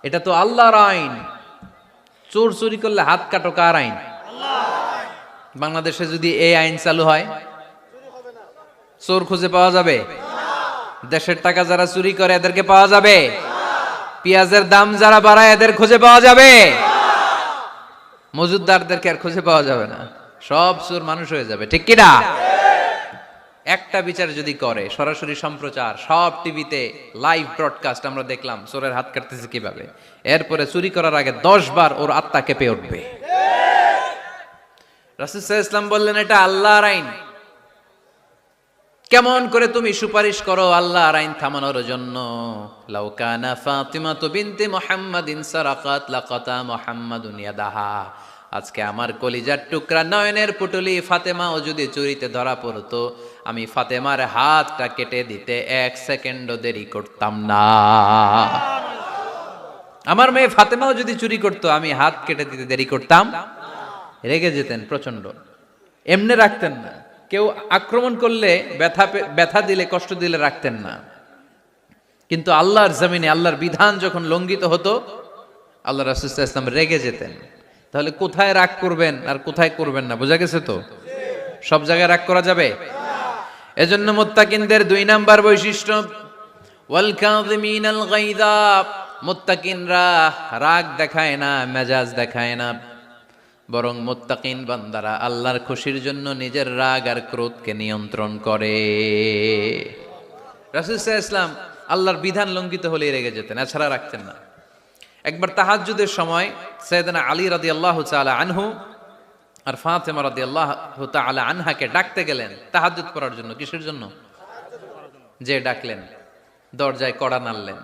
এটা তো আল্লাহর আইন, চোর চুরি করলে হাত কাটো কার আইন? বাংলাদেশে যদি এই আইন চালু হয় চোর খুঁজে পাওয়া যাবে? দেশের টাকা যারা চুরি করে এদেরকে পাওয়া যাবে? পেঁয়াজের দাম যারা বাড়ায় এদের খুঁজে পাওয়া যাবে? মজুদদারদেরকে আর খুঁজে পাওয়া যাবে না, সব চোর মানুষ হয়ে যাবে, ঠিক কিনা? একটা বিচার যদি করে, সরাসরি সম্প্রচার, সব টিভিতে লাইভ ব্রডকাস্ট আমরা দেখলাম চোরের হাত কাটতেছে কিভাবে, এরপরে চুরি করার আগে 10 বার ওর আত্মা কেঁপে উঠবে। রাসূল সাল্লাল্লাহু আলাইহি ওয়াসাল্লাম বললেন, এটা আল্লাহর আইন, কেমন করে তুমি সুপারিশ করো আল্লাহর আইন থামানোর জন্য? লাউ কানা ফাতিমাতু বিনতে মুহাম্মাদিন সারাকাত লাকাতা মুহাম্মাদুন ইয়াদাহা। আজকে আমার কলিজার টুকরা নয়নের পুটলি ফাতেমাও যদি চুরিতে ধরা পড়তো, আমি ফাতেমার হাতটা কেটে দিতে 1 সেকেন্ডও দেরি করতাম না। আমার মেয়ে ফাতেমাও যদি চুরি করতো, আমি হাত কেটে দিতে দেরি করতাম। রেগে যেতেন প্রচন্ড, এমনি রাখতেন না। কেউ আক্রমণ করলে ব্যথা দিলে, কষ্ট দিলে রাখতেন না, কিন্তু আল্লাহর জমিনে আল্লাহর বিধান যখন লঙ্ঘিত হতো আল্লাহ রাসূল সাল্লাল্লাহু আলাইহি ওয়াসাল্লাম রেগে যেতেন। তাহলে কোথায় রাগ করবেন আর কোথায় করবেন না বোঝা গেছে তো? সব জায়গায় রাগ করা যাবে? এজন্য মুত্তাকিনদের 2 নাম্বার বৈশিষ্ট্য, ওয়াল কাযিমিনাল গায়যা, মুত্তাকিনরা রাগ দেখায় না, মেজাজ দেখায় না, বরং মুত্তাকিন বান্দারা আল্লাহর খুশির জন্য নিজের রাগ আর ক্রোধকে নিয়ন্ত্রণ করে। রাসূল সাল্লাল্লাহু আলাইহি ওয়াসাল্লাম আল্লাহর বিধান লঙ্ঘিত হলেই রেগে যেতেন, এছাড়া রাখতেন না। একবার তাহাজ্জুদের সময় সাইয়েদনা আলী রাদিয়াল্লাহু তাআলা আনহু আর ফাতেমা রাদিয়াল্লাহু তাআলা আনহাকে ডাকতে গেলেন তাহাজ্জুদ পড়ার জন্য। কিসের জন্য? যে ডাকলেন, দরজায় কড়া নাড়লেন,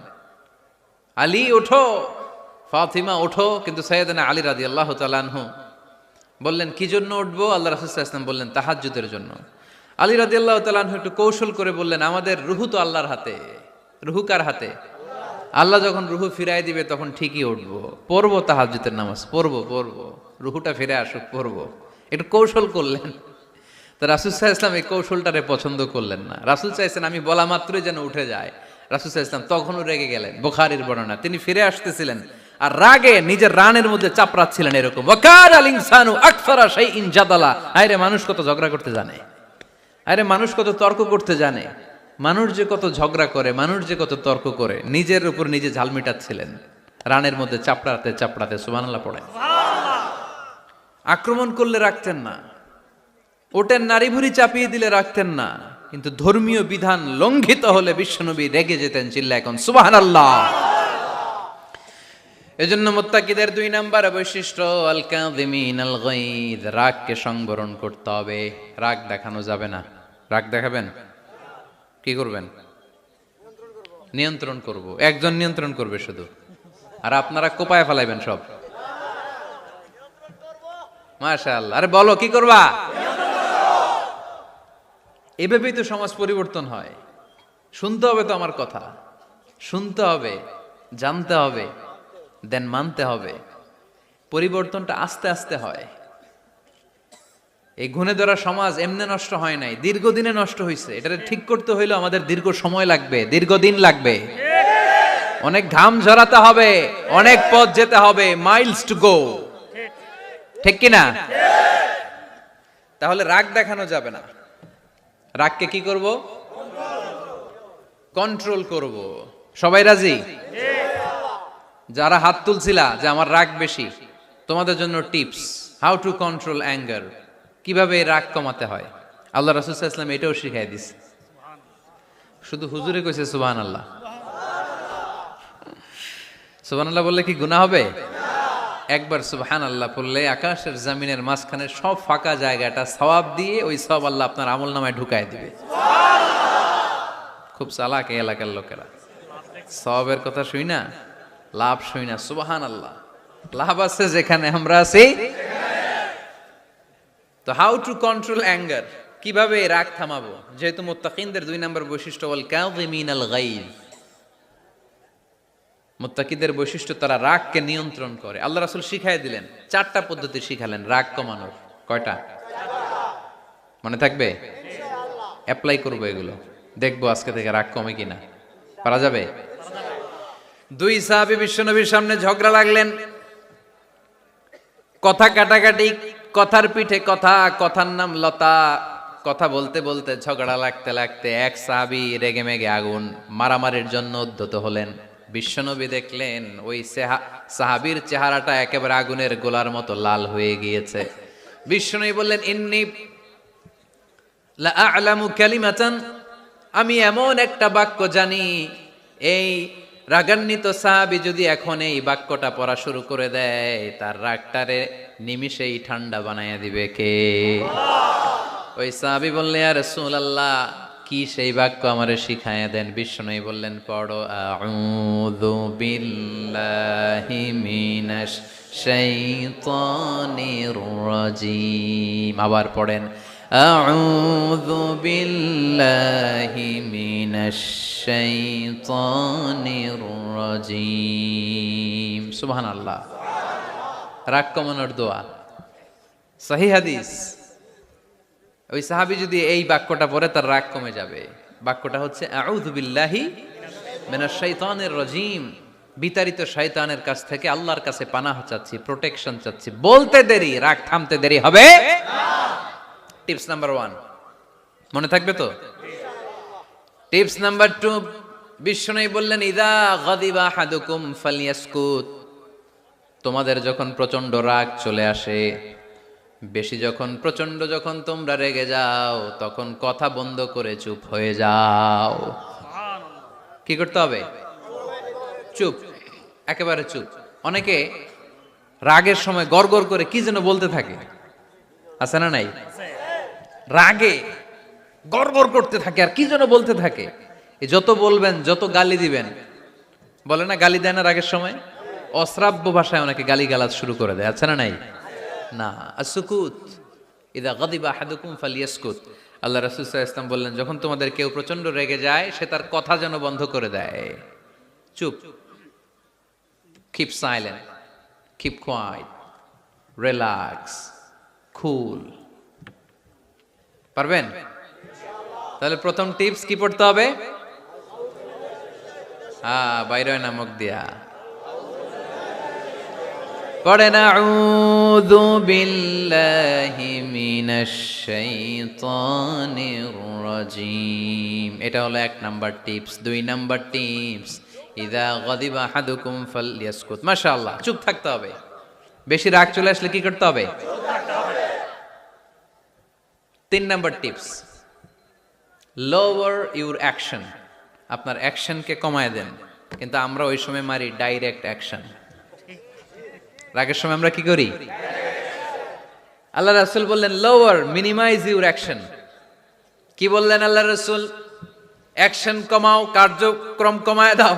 আলী ওঠো, ফাতিমা ওঠো। কিন্তু সাইয়েদনা আলী রাদিয়াল্লাহু তাআলা আনহু বললেন কি জন্য উঠবো? আল্লাহ রাসূল সাল্লাল্লাহু আলাইহি ওয়াসাল্লাম বললেন তাহাজ্জুদের জন্য। আলী রাদিয়াল্লাহু তাআলা আনহু একটু কৌশল করে বললেন, আমাদের রুহু তো আল্লাহর হাতে। রুহু কার হাতে? আল্লাহ যখন রুহু ফিরাই দিবে তখন ঠিকই উঠবো, পড়বো তাহাজ্জুদের নামাজ, পড়বো রুহুটা ফিরে আসুক, পড়বো। একটু কৌশল করলেন। তো রাসূল সাল্লাল্লাহু আলাইহি ওয়াসাল্লাম এই কৌশলটারে পছন্দ করলেন না। রাসূল চাইছেন আমি বলা মাত্রই যেন উঠে যায়। রাসূল সাল্লাল্লাহু আলাইহি ওয়াসাল্লাম তখনও রেগে গেলেন। বুখারীর বর্ণনা, তিনি ফিরে আসতেছিলেন আর রাগে নিজের রানের মধ্যে চাপড়াচ্ছিলেন এরকম, ওয়াকারাল ইনসানু আকসারা শাইইন জাদালা। আরে মানুষ কত ঝগড়া করতে জানে, আরে মানুষ কত তর্ক করতে জানে, মানুষ যে কত ঝগড়া করে, মানুষ যে কত তর্ক করে, নিজের উপর নিজে ঝাল মিটাচ্ছিলেন রানের মধ্যে চাপড়াতে চাপড়াতে। সুবহানাল্লাহ পড়েন। আক্রমণ করলে রাখতেন না, ওটের নারী ভুঁড়ি চাপিয়ে দিলে রাখতেন না, কিন্তু ধর্মীয় বিধান লঙ্ঘিত হলে বিশ্বনবী রেগে যেতেন। চিল্লা এখন সুবহানাল্লাহ। এজন্য মুত্তাকিদের 2 নাম্বার বৈশিষ্ট্য আল কাযিমিনাল গায়দ, রাগকে সংবরণ করতে হবে। রাগ দেখানো যাবে না। রাগ দেখাবেন, কি করবেন? নিয়ন্ত্রণ করব। একজন নিয়ন্ত্রণ করবে শুধু, আর আপনারা কোপায় ফেলাইবেন সব। মাশাআল্লাহ। আরে বলো কি করবা? এভাবেই তো সমাজ পরিবর্তন হয়। শুনতে হবে তো আমার কথা, শুনতে হবে, জানতে হবে, দেন মানতে হবে। পরিবর্তনটা আস্তে আস্তে হয়। এই গুণে ধরা সমাজ এমনি নষ্ট হয় নাই, দীর্ঘদিনে নষ্ট হয়েছে। এটা ঠিক করতে হইলে আমাদের দীর্ঘ সময় লাগবে, দীর্ঘদিন লাগবে, অনেক ঘাম ঝরাতে হবে, অনেক পথ যেতে হবে, মাইলস টু গো। ঠিক কিনা? তাহলে রাগ দেখানো যাবে না। রাগকে কি করব? কন্ট্রোল করব। সবাই রাজি? যারা হাত তুলছিলা যে আমার রাগ বেশি, তোমাদের জন্য tips, how to control anger, কিভাবে রাগ কমাতে হয়। আল্লাহ রাসূল সাল্লাল্লাহু আলাইহি ওয়াসাল্লাম এটাও শিখাই দিছে। শুধু হুজুরে কইছে সুবহানাল্লাহ। সুবহানাল্লাহ বললে কি গুনাহ হবে? একবার সুবহানাল্লাহ বললে আকাশের জমিনের মাঝখানে সব ফাঁকা জায়গাটা সওয়াব দিয়ে ওই সওয়াব আল্লাহ আপনার আমলনামায় ঢুকায় দিবে। খুব চালাক এই এলাকার লোকেরা, সওয়াবের কথা শুই না, লাভ শুই না। সুবহানাল্লাহ, লাভ আছে যেখানে আমরা আছি। তো হাউ টু কন্ট্রোল অ্যাঙ্গার, কিভাবে রাগ থামাবো? যেহেতু মুত্তাকিনদের 2 নম্বর বৈশিষ্ট্য ওয়াল কাযিমিনাল গায়জ, মুত্তাকিদের বৈশিষ্ট্য তারা রাগকে নিয়ন্ত্রণ করে। আল্লাহ রাসূল শিখাই দিলেন, 4টা পদ্ধতি শিখালেন রাগ কমানোর। কয়টা মনে থাকবে? অ্যাপ্লাই করবো এগুলো, দেখবো আজকে থেকে রাগ কমে কিনা। পারা যাবে? 2 সাহাবী বিশ্বনবীর সামনে ঝগড়া লাগলেন, কথা কাটাকাটি, কথার পিঠে কথা, কথার নাম লতা। কথা বলতে বলতে ঝগড়া লাগতে লাগতে এক সাহাবী রেগে মেগে আগুন, মারামারির জন্য উদ্যত হলেন। বিশ্বনবী দেখলেন ওই সাহাবীর চেহারাটা একেবারে আগুনের গোলার মতো লাল হয়ে গিয়েছে। বিশ্বনবী বললেন, ইন্নী লা আ'লামু কালিমাতান, আমি এমন একটা বাক্য জানি, এই রাগান্বিত সাহাবী যদি এখন এই বাক্যটা পড়া শুরু করে দেয়, তার রাগটারে নিমিষেই ঠান্ডা বানাইয়া দিবে কে? ওই সাহাবী বললেন, ইয়া রাসূলুল্লাহ, কি সেই বাক্য আমারে শিখাইয়া দেন। বিশ্বনবী বললেন, পড়ো আউযু বিল্লাহি মিনাশ শাইতানির রাজিম। আবার পড়েন আউযু বিল্লাহি মিনাশ শাইতানির রাজিম। সুবহানাল্লাহ। রাগ কমানোর দোয়া, সহিহ হাদিস। ওই সাহাবী যদি এই বাক্যটা পড়ে তার রাগ কমে যাবে। বাক্যটা হচ্ছে আউযু বিল্লাহি মিনাশ শাইতানির রাজিম, বিতাড়িত শয়তানের কাছ থেকে আল্লাহর কাছে পানাহ চাচ্ছি, প্রোটেকশন চাচ্ছি। বলতে দেরি, রাগ থামতে দেরি হবে না। টিপস নাম্বার 1 মনে থাকবে তো? টিপস নাম্বার 2, বিশ্বনবী বললেন, ইযা গাদিবা আহাদুকুম ফালইয়াসকুত, তোমাদের যখন প্রচন্ড রাগ চলে আসে বেশি যখন প্রচন্ড যখন তোমরা রেগে যাও তখন কথা বন্ধ করে চুপ হয়ে যাও। কি করতে হবে? চুপ, একেবারে চুপ। অনেকে রাগের সময় গড়গড় করে কি যেন বলতে থাকে, আছে না নাই? রাগে গড়গড় করতে থাকে আর কি যেন বলতে থাকে। এই যত বলবেন, যত গালি দিবেন, বলে না গালি দেয় না রাগের সময়, অশ্রাব্য ভাষায় অনেকে গালি গালাজ শুরু করে দেয়, আছে না নাই? না, আসুকুত ইদা গাদিবা আহাদুকুম ফালিয়াসকুত। আল্লাহ রাসূল সাল্লাল্লাহু আলাইহি ওয়াসাল্লাম বললেন, যখন তোমাদের কেউ প্রচন্ড রেগে যায় সে তার কথা যেন বন্ধ করে দেয়। চুপ, keep silent, keep quiet, relax, cool. পারবেন? তাহলে প্রথম টিপস কি পড়তে হবে? বাইরে নামক দিয়া পড়েন, আউযু বিল্লাহি মিনাশ শাইতানির রাজীম। এটা হলো 1 নাম্বার টিপস। 2 নাম্বার টিপস, ইযা গাদিবা আহাদুকুম ফালইয়াসকুত। মাশাআল্লাহ, চুপ থাকতে হবে। বেশি রাগ চলে আসলে কি করতে হবে? চুপ থাকতে হবে। 3 number tips, lower your action. আপনার অ্যাকশনকে কমায় দেন। কিন্তু আমরা ওই সময় মারি ডাইরেক্ট অ্যাকশন। রাগের সময় আমরা কি করি? আল্লাহ রাসূল বললেন লোয়ার, মিনিমাইজ ইউর অ্যাকশন। কি বললেন আল্লাহ রাসূল? অ্যাকশন কমাও, কার্যক্রম কমায় দাও।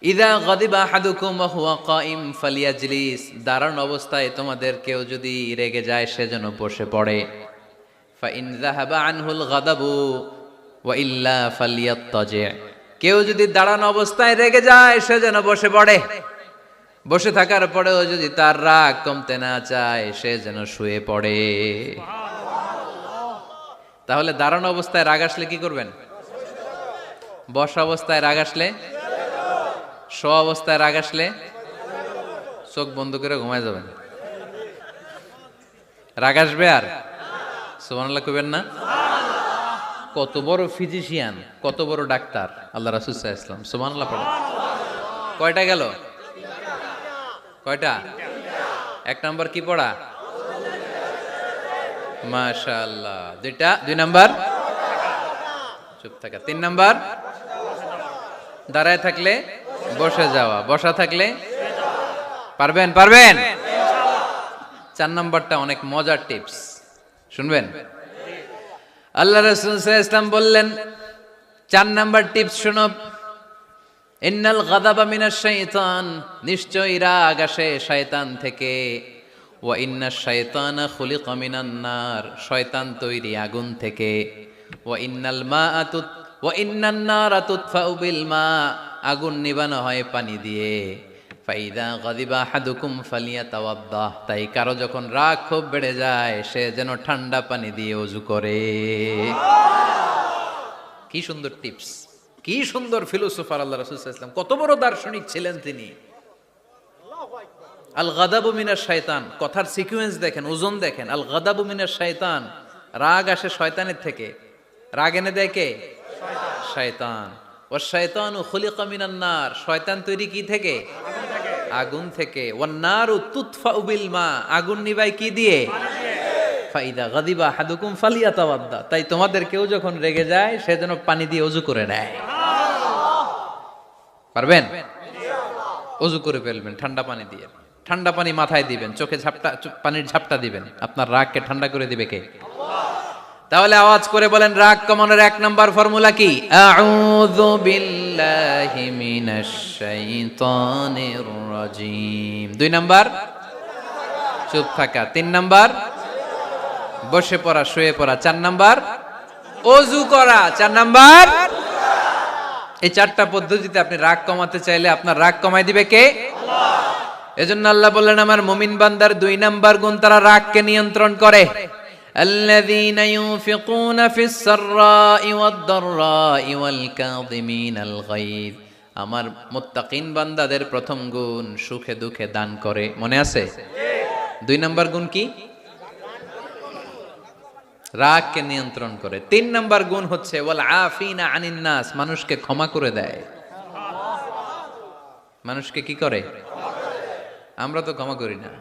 ইযা গাদিবা আহাদুকুম ওয়া হুয়া কাইম ফালিয়াজলিস। দাঁড়ানো অবস্থায় তোমাদের কেউ যদি রেগে যায় সে যেন বসে পড়ে। ফাইন যাহাবা আনহুল গাদাবু ওয়া ইল্লা ফালিয়াত্তাজি। কেউ যদি দাঁড়ানো অবস্থায় রেগে যায় সে যেন বসে পড়ে। বসে থাকার পরেও যদি তার রাগ কমতে না চায় সে যেন শুয়ে পড়ে। তাহলে দাঁড়ানো অবস্থায় রাগ আসলে কি করবেন? বসা অবস্থায় রাগ আসলে, শোয়া অবস্থায় রাগ আসলে চোখ বন্ধ করে ঘুমায় যাবেন। রাগ আসবে আর সুবহানাল্লাহ কইবেন না? কত বড় ফিজিশিয়ান, কত বড় ডাক্তার আল্লাহ রাসূল সাল্লাল্লাহু আলাইহি ওয়াসাল্লাম। সুবহানাল্লাহ পড়ে। কয়টা গেল? কয়টা? 1 নাম্বার কি পড়া? মাশাআল্লাহ। 2 নাম্বার চুপ থাকা। 3 নাম্বার দাঁড়ায় থাকলে বসে যাওয়া, বসা থাকলে পারবেন? পারবেন? 4 নাম্বারটা অনেক মজার টিপস, শুনবেন? আল্লাহ রাসূল সাল্লাল্লাহু আলাইহি ওয়াসাল্লাম বললেন 4 নাম্বার টিপস শুনো। ইন্নাল গাদাবা মিনাশ শাইতান। নিশ্চয়ই রাগ আসে শয়তান থেকে। ওয়া ইন্নাশ শাইতানা খুলিকা মিনান নার। শয়তান তৈরি আগুন থেকে। ওয়া ইন্নান নারা তুতফাউ বিল মা। আগুন নিবানো হয় পানি দিয়ে। ফাইদা গাদিবা আহাদুকুম ফালিয়াতাওয়াদ্দাহ। তাই কারো যখন রাগ খুব বেড়ে যায় সে যেন ঠান্ডা পানি দিয়ে ওযু করে। কি সুন্দর টিপস, কি সুন্দর ফিলোসোফার আল্লাহ রাসূল সাল্লাল্লাহু আলাইহি ওয়াসাল্লাম। কত বড় দার্শনিক ছিলেন তিনি। আল গাদাবু মিনাশ শাইতান, কথার সিকোয়েন্স দেখেন, ওজন দেখেন। আল গাদাবু মিনাশ শাইতান, রাগ আসে শয়তানের থেকে। রাগ এনে দেয় কে? শয়তান। ওয়াশ শাইতানু খুলিকা মিনান নার। শয়তান তৈরি কি থেকে? আগুন থেকে। ওয়ান নারু তুতফাউ বিল মা। আগুন নিভায় কি দিয়ে? ফাইদা গাদিবা আহাদুকুম ফালিয়াতাওয়াদ্দা। তাই তোমাদের কেউ যখন রেগে যায় সে যেন পানি দিয়ে ওযু করে নেয়। পারবেন? ওযু করে ফেলবেন ঠান্ডা পানি দিয়ে। ঠান্ডা পানি মাথায় দিবেন, চোখে পানির ঝাপটা দিবেন। আপনার রাগকে ঠান্ডা করে দিবে কে? তাহলে আওয়াজ করে বলেন রাগ কমানোর 1 নাম্বার ফর্মুলা কি? আউযু বিল্লাহি মিনাশ শাইতানির রাজীম। 2 নাম্বার চুপ থাকা। 3 নাম্বার বসে পড়া, শুয়ে পড়া। 4 নাম্বার ওযু করা। 4 নাম্বার। এই 4টা পদ্ধতিতে আপনি রাগ কমাতে চাইলে আপনার রাগ কমাই দিবে কে? আল্লাহ। এজন্য আল্লাহ বললেন আমার মুমিন বান্দার 2 নাম্বার গুণ, তারা রাগকে নিয়ন্ত্রণ করে। আল্লাযীনা ইউনফিকুনা ফিস সাররাই ওয়াদ দাররাই ওয়াল কাযিমিনাল গায়য। আমার মুত্তাকিন বান্দাদের প্রথম গুণ সুখে দুঃখে দান করে। মনে আছে? 2 নাম্বার গুণ কি? রাগকে নিয়ন্ত্রণ করে। 3 নাম্বার গুণ হচ্ছে ওয়াল আফিনা আনিন নাস। মানুষকে ক্ষমা করে দেয়। মানুষকে কি করে? আমরা তো ক্ষমা করি না।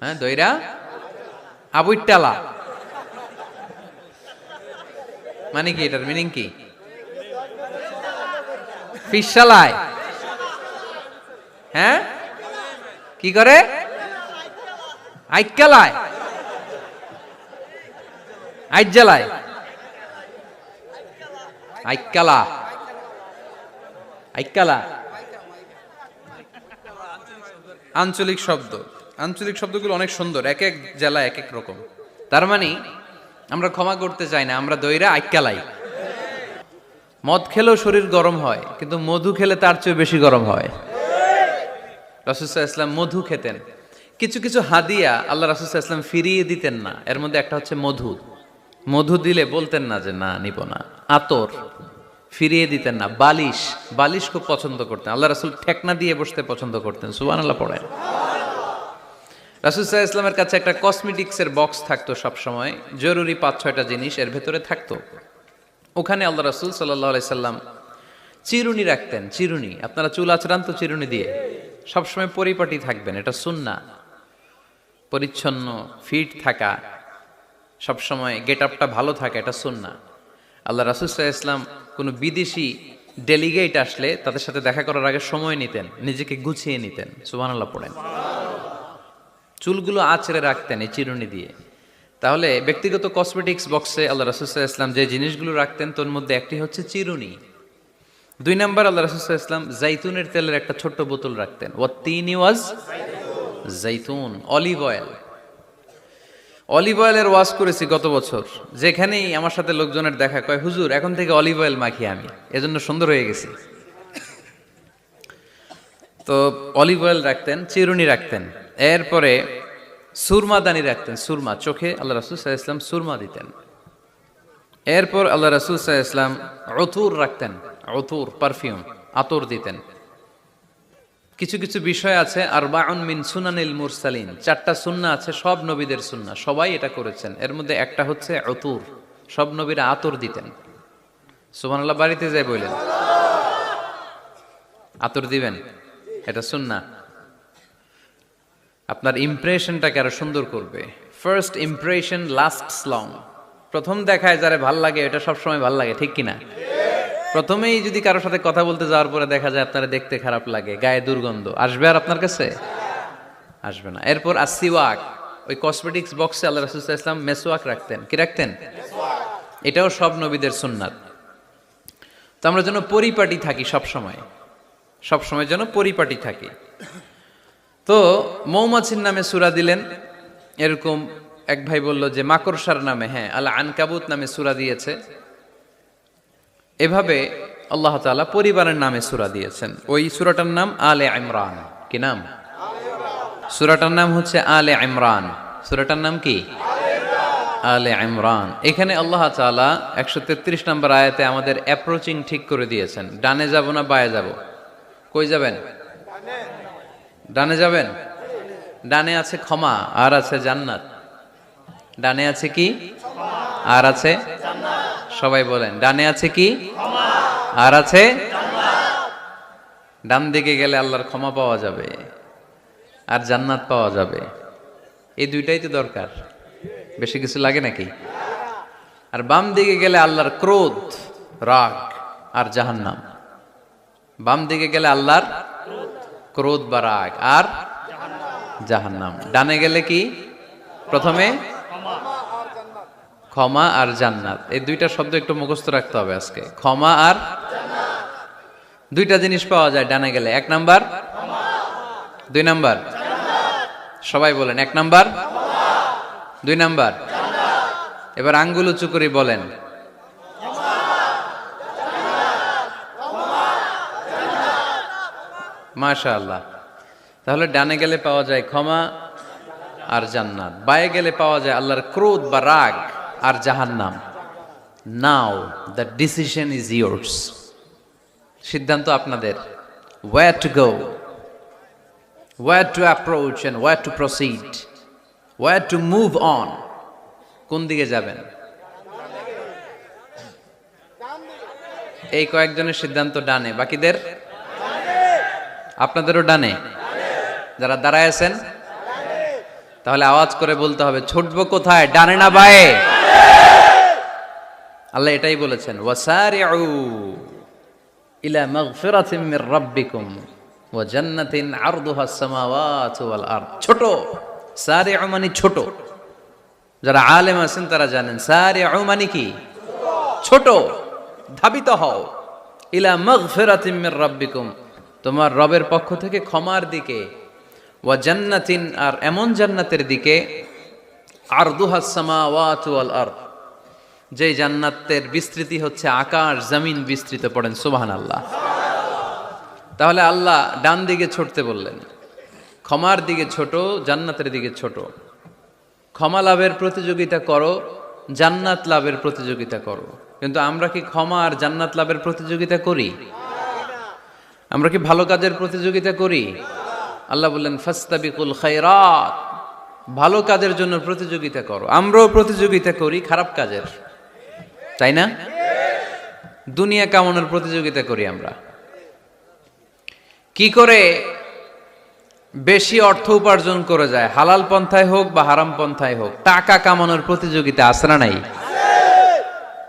হ্যাঁ, দইরা আবুইটালা মানে কি? এটার মিনিং কি? ফিশ চালায়। হ্যাঁ, কি করে? আইকালায়, আইজ্জালায়, আইকালা, আইকালা আঞ্চলিক শব্দ। আঞ্চলিক শব্দগুলো অনেক সুন্দর, এক এক জেলায় এক এক রকম। তার মানে আমরা ক্ষমা করতে চাই না, আমরা দইরা আইকালাই। মদ খেলেও শরীর গরম হয়, কিন্তু মধু খেলে তার চেয়ে বেশি গরম হয়। রাসূল সাল্লাল্লাহু আলাইহি ওয়াসাল্লাম মধু খেতেন। কিছু কিছু হাদিয়া আল্লাহ রাসূল সাল্লাল্লাহু আলাইহি ওয়াসাল্লাম ফিরিয়ে দিতেন না। এর মধ্যে একটা হচ্ছে মধু। মধু দিলে বলতেন না যে না নিব না। আতর ফিরিয়ে দিতেন না। বালিশ, বালিশ খুব পছন্দ করতেন। আল্লাহ রাসূল ঠেকনা দিয়ে বসতে পছন্দ করতেন। সুবহানাল্লাহ পড়েন। রাসূল সাল্লাল্লাহু আলাইহি ওয়াসাল্লামের কাছে একটা কসমেটিক্সের বক্স থাকতো সব সময়, জরুরি 5-6টা জিনিস এর ভেতরে থাকতো। ওখানে আল্লাহ রাসূল সাল্লাল্লাহু আলাইহি সাল্লাম চিরুনি রাখতেন। চিরুনি, আপনারা চুল আঁচড়ান তো চিরুনি দিয়ে, সবসময় পরিপাটি থাকবেন, এটা সুন্নাহ। পরিচ্ছন্ন ফিট থাকা, সবসময় গেট আপটা ভালো থাকা, এটা সুন্নাহ। আল্লাহ রাসূল সাল্লাল্লাহু আলাইহি ওয়াসাল্লাম কোনো বিদেশি ডেলিগেট আসলে তাদের সাথে দেখা করার আগে সময় নিতেন, নিজেকে গুছিয়ে নিতেন। সুবহানাল্লাহ পড়েন। চুলগুলো আঁচড়ে রাখতেন এই চিরুনি দিয়ে। তাহলে ব্যক্তিগত কসমেটিক্স বক্সে আল্লাহ রাসূল সাল্লাল্লাহু আলাইহি ওয়াসাল্লাম যে জিনিসগুলো রাখতেন তার মধ্যে একটি হচ্ছে চিরুনি। 2 নাম্বার, আল্লাহ রাসূল সাল্লাল্লাহু আলাইহি ওয়াসাল্লাম জাইতুনের তেলের একটা ছোট্ট বোতল রাখতেন। ওয়াত্তিনি ওয়াজ জাইতুন, অলিভ অয়েল। অলিভ অয়েলের ওয়াজ করেছি গত বছর। যেখানেই আমার সাথে লোকজনের দেখা, কয় হুজুর এখন থেকে অলিভ অয়েল মাখি আমি, এজন্য সুন্দর হয়ে গেছি। তো অলিভ অয়েল রাখতেন, চিরুনি রাখতেন। এরপরে সুরমা দানি রাখতেন। সুরমা, চোখে আল্লাহ রাসূল সাল্লাল্লাহু আলাইহি ওয়াসাল্লাম সুরমা দিতেন। এরপর আল্লাহ রাসূল সাল্লাল্লাহু আলাইহি ওয়াসাল্লাম উতুর রাখতেন। উতুর, পারফিউম, আতর দিতেন। কিছু কিছু বিষয় আছে, আরবাউন মিন সুনানিল মুরসালিন, 4টা সুন্নাহ আছে, সব নবীদের সুন্নাহ, সবাই এটা করেছেন। এর মধ্যে একটা হচ্ছে উতুর, সব নবীরা আতর দিতেন। সুবহানাল্লাহ, বাড়িতে যাই বলেন আতর দিবেন, এটা সুন্নাহ। আপনার ইমপ্রেশনটাকে আরো সুন্দর করবে। First impression lasts long. প্রথম দেখায় যারা ভাল লাগে, এটা সবসময় ভাল লাগে, ঠিক কিনা? প্রথমেই যদি কারোর সাথে কথা বলতে যাওয়ার পরে দেখা যায় আপনারা দেখতে খারাপ লাগে, গায়ে দুর্গন্ধ, আসবে আর আপনার কাছে? আসবে না। এরপর আসিওয়াক, ওই কসমেটিক্স বক্সে আল্লাহ রাসূল সাল্লাল্লাহু আলাইহি ওয়াসাল্লাম মেসওয়াক রাখতেন। কি রাখতেন? এটাও সব নবীদের সুন্নাত। তো আমরা যেন পরিপাটি থাকি সব সময়, সব সময় যেন পরিপাটি থাকি। তো মৌমাছির নামে সূরা দিলেন। এরকম এক ভাই বলল যে মাকড়সার নামে, হ্যাঁ, আল আনকাবুত নামে সূরা দিয়েছে। এভাবে আল্লাহ তাআলা পরিবারের নামে সূরা দিয়েছেন। ওই সূরাটার নাম আলে ইমরান। কি নাম? সূরাটার নাম হচ্ছে আলে ইমরান। সূরাটার নাম কি? আলে ইমরান। এখানে আল্লাহ তাআলা 133 নম্বর আয়াতে আমাদের অ্যাপ্রোচিং ঠিক করে দিয়েছেন। ডানে যাব না বায়ে যাব? কই যাবেন? ডানে যাবেন। ডানে আছে ক্ষমা আর আছে জান্নাত। ডানে আছে কি? আর আছে জান্নাত। সবাই বলেন, ডানে আছে কি? ক্ষমা আর আছে জান্নাত। ডান দিকে গেলে আল্লাহর ক্ষমা পাওয়া যাবে আর জান্নাত পাওয়া যাবে। এই দুইটাই তো দরকার, বেশি কিছু লাগে নাকি? আর বাম দিকে গেলে আল্লাহর ক্রোধ, রাগ আর জাহান্নাম। বাম দিকে গেলে আল্লাহর ক্রোধ বা রাগ আর জাহান্নাম। ডানে গেলে কি? প্রথমে ক্ষমা আর জান্নাত। এই দুইটা শব্দ একটু মুখস্থ রাখতে হবে আজকে। ক্ষমা আর জান্নাত, দুইটা জিনিস পাওয়া যায় ডানে গেলে। 1 নাম্বার ক্ষমা, 2 নাম্বার জান্নাত। সবাই বলেন 1 নাম্বার ক্ষমা, 2 নাম্বার জান্নাত। এবার আঙ্গুল উঁচু করে বলেন মাশাআল্লাহ। তাহলে ডানে গেলে পাওয়া যায় ক্ষমা আর জান্নাত, বায়ে গেলে পাওয়া যায় আল্লাহর ক্রোধ বা রাগ আর জাহান্নাম। Now the decision is yours. সিদ্ধান্ত আপনাদের। Where to go, where to approach and where to proceed, where to move on. কোন দিকে যাবেন? এই কয়েকজনের সিদ্ধান্ত ডানে, বাকিদের? আপনাদেরও ডানে। যারা দাঁড়ায় আছেন তাহলে আওয়াজ করে বলতে হবে, ছুটবো কোথায়, ডানে না বায়ে? আল্লাহ এটাই বলেছেন, ওয়াসারিউ ইলা মাগফিরাতিম মির রাব্বিকুম ওয়া জান্নাতিন আরদুহাস সামাওয়াতু ওয়াল আরদ। ছোট, সারিউ মানে ছোট। যারা আলেম আছেন তারা জানেন সারিউ মানে কি? ছোট। ধাবিত হও ইলা মাগফিরাতিম মির রাব্বিকুম, তোমার রবের পক্ষ থেকে ক্ষমার দিকে, ওয়া জান্নাতিন, আর এমন জান্নাতের দিকে, আরদুহাস সামাওয়াতু ওয়াল আরদ, যে জান্নাতের বিস্তৃতি হচ্ছে আকাশ জমিন বিস্তৃত। পড়েন সুবহানাল্লাহ। তাহলে আল্লাহ ডান দিকে ছুটতে বললেন, ক্ষমার দিকে ছোট, জান্নাতের দিকে ছোট। ক্ষমা লাভের প্রতিযোগিতা করো, জান্নাত লাভের প্রতিযোগিতা করো। কিন্তু আমরা কি ক্ষমা আর জান্নাত লাভের প্রতিযোগিতা করি? আমরা কি ভালো কাজের প্রতিযোগিতা করি? আল্লাহ বললেন ফাস্তাবিকুল খায়রাত, ভালো কাজের জন্য প্রতিযোগিতা করো। আমরাও প্রতিযোগিতা করি খারাপ কাজের, তাই না? দুনিয়া কামানোর প্রতিযোগিতা করি আমরা। কি করে বেশি অর্থ উপার্জন করে যায়, হালাল পন্থায় হোক বা হারাম পন্থায় হোক, টাকা কামানোর প্রতিযোগিতা আছে না নাই?